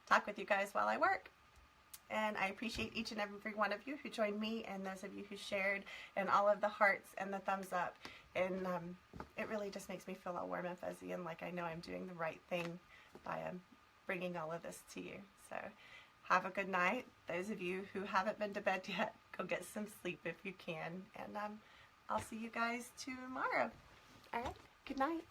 talk with you guys while I work. And I appreciate each and every one of you who joined me, and those of you who shared, and all of the hearts and the thumbs up. And it really just makes me feel all warm and fuzzy, and like I know I'm doing the right thing by bringing all of this to you. So have a good night. Those of you who haven't been to bed yet, go get some sleep if you can. And I'll see you guys tomorrow. All right, good night.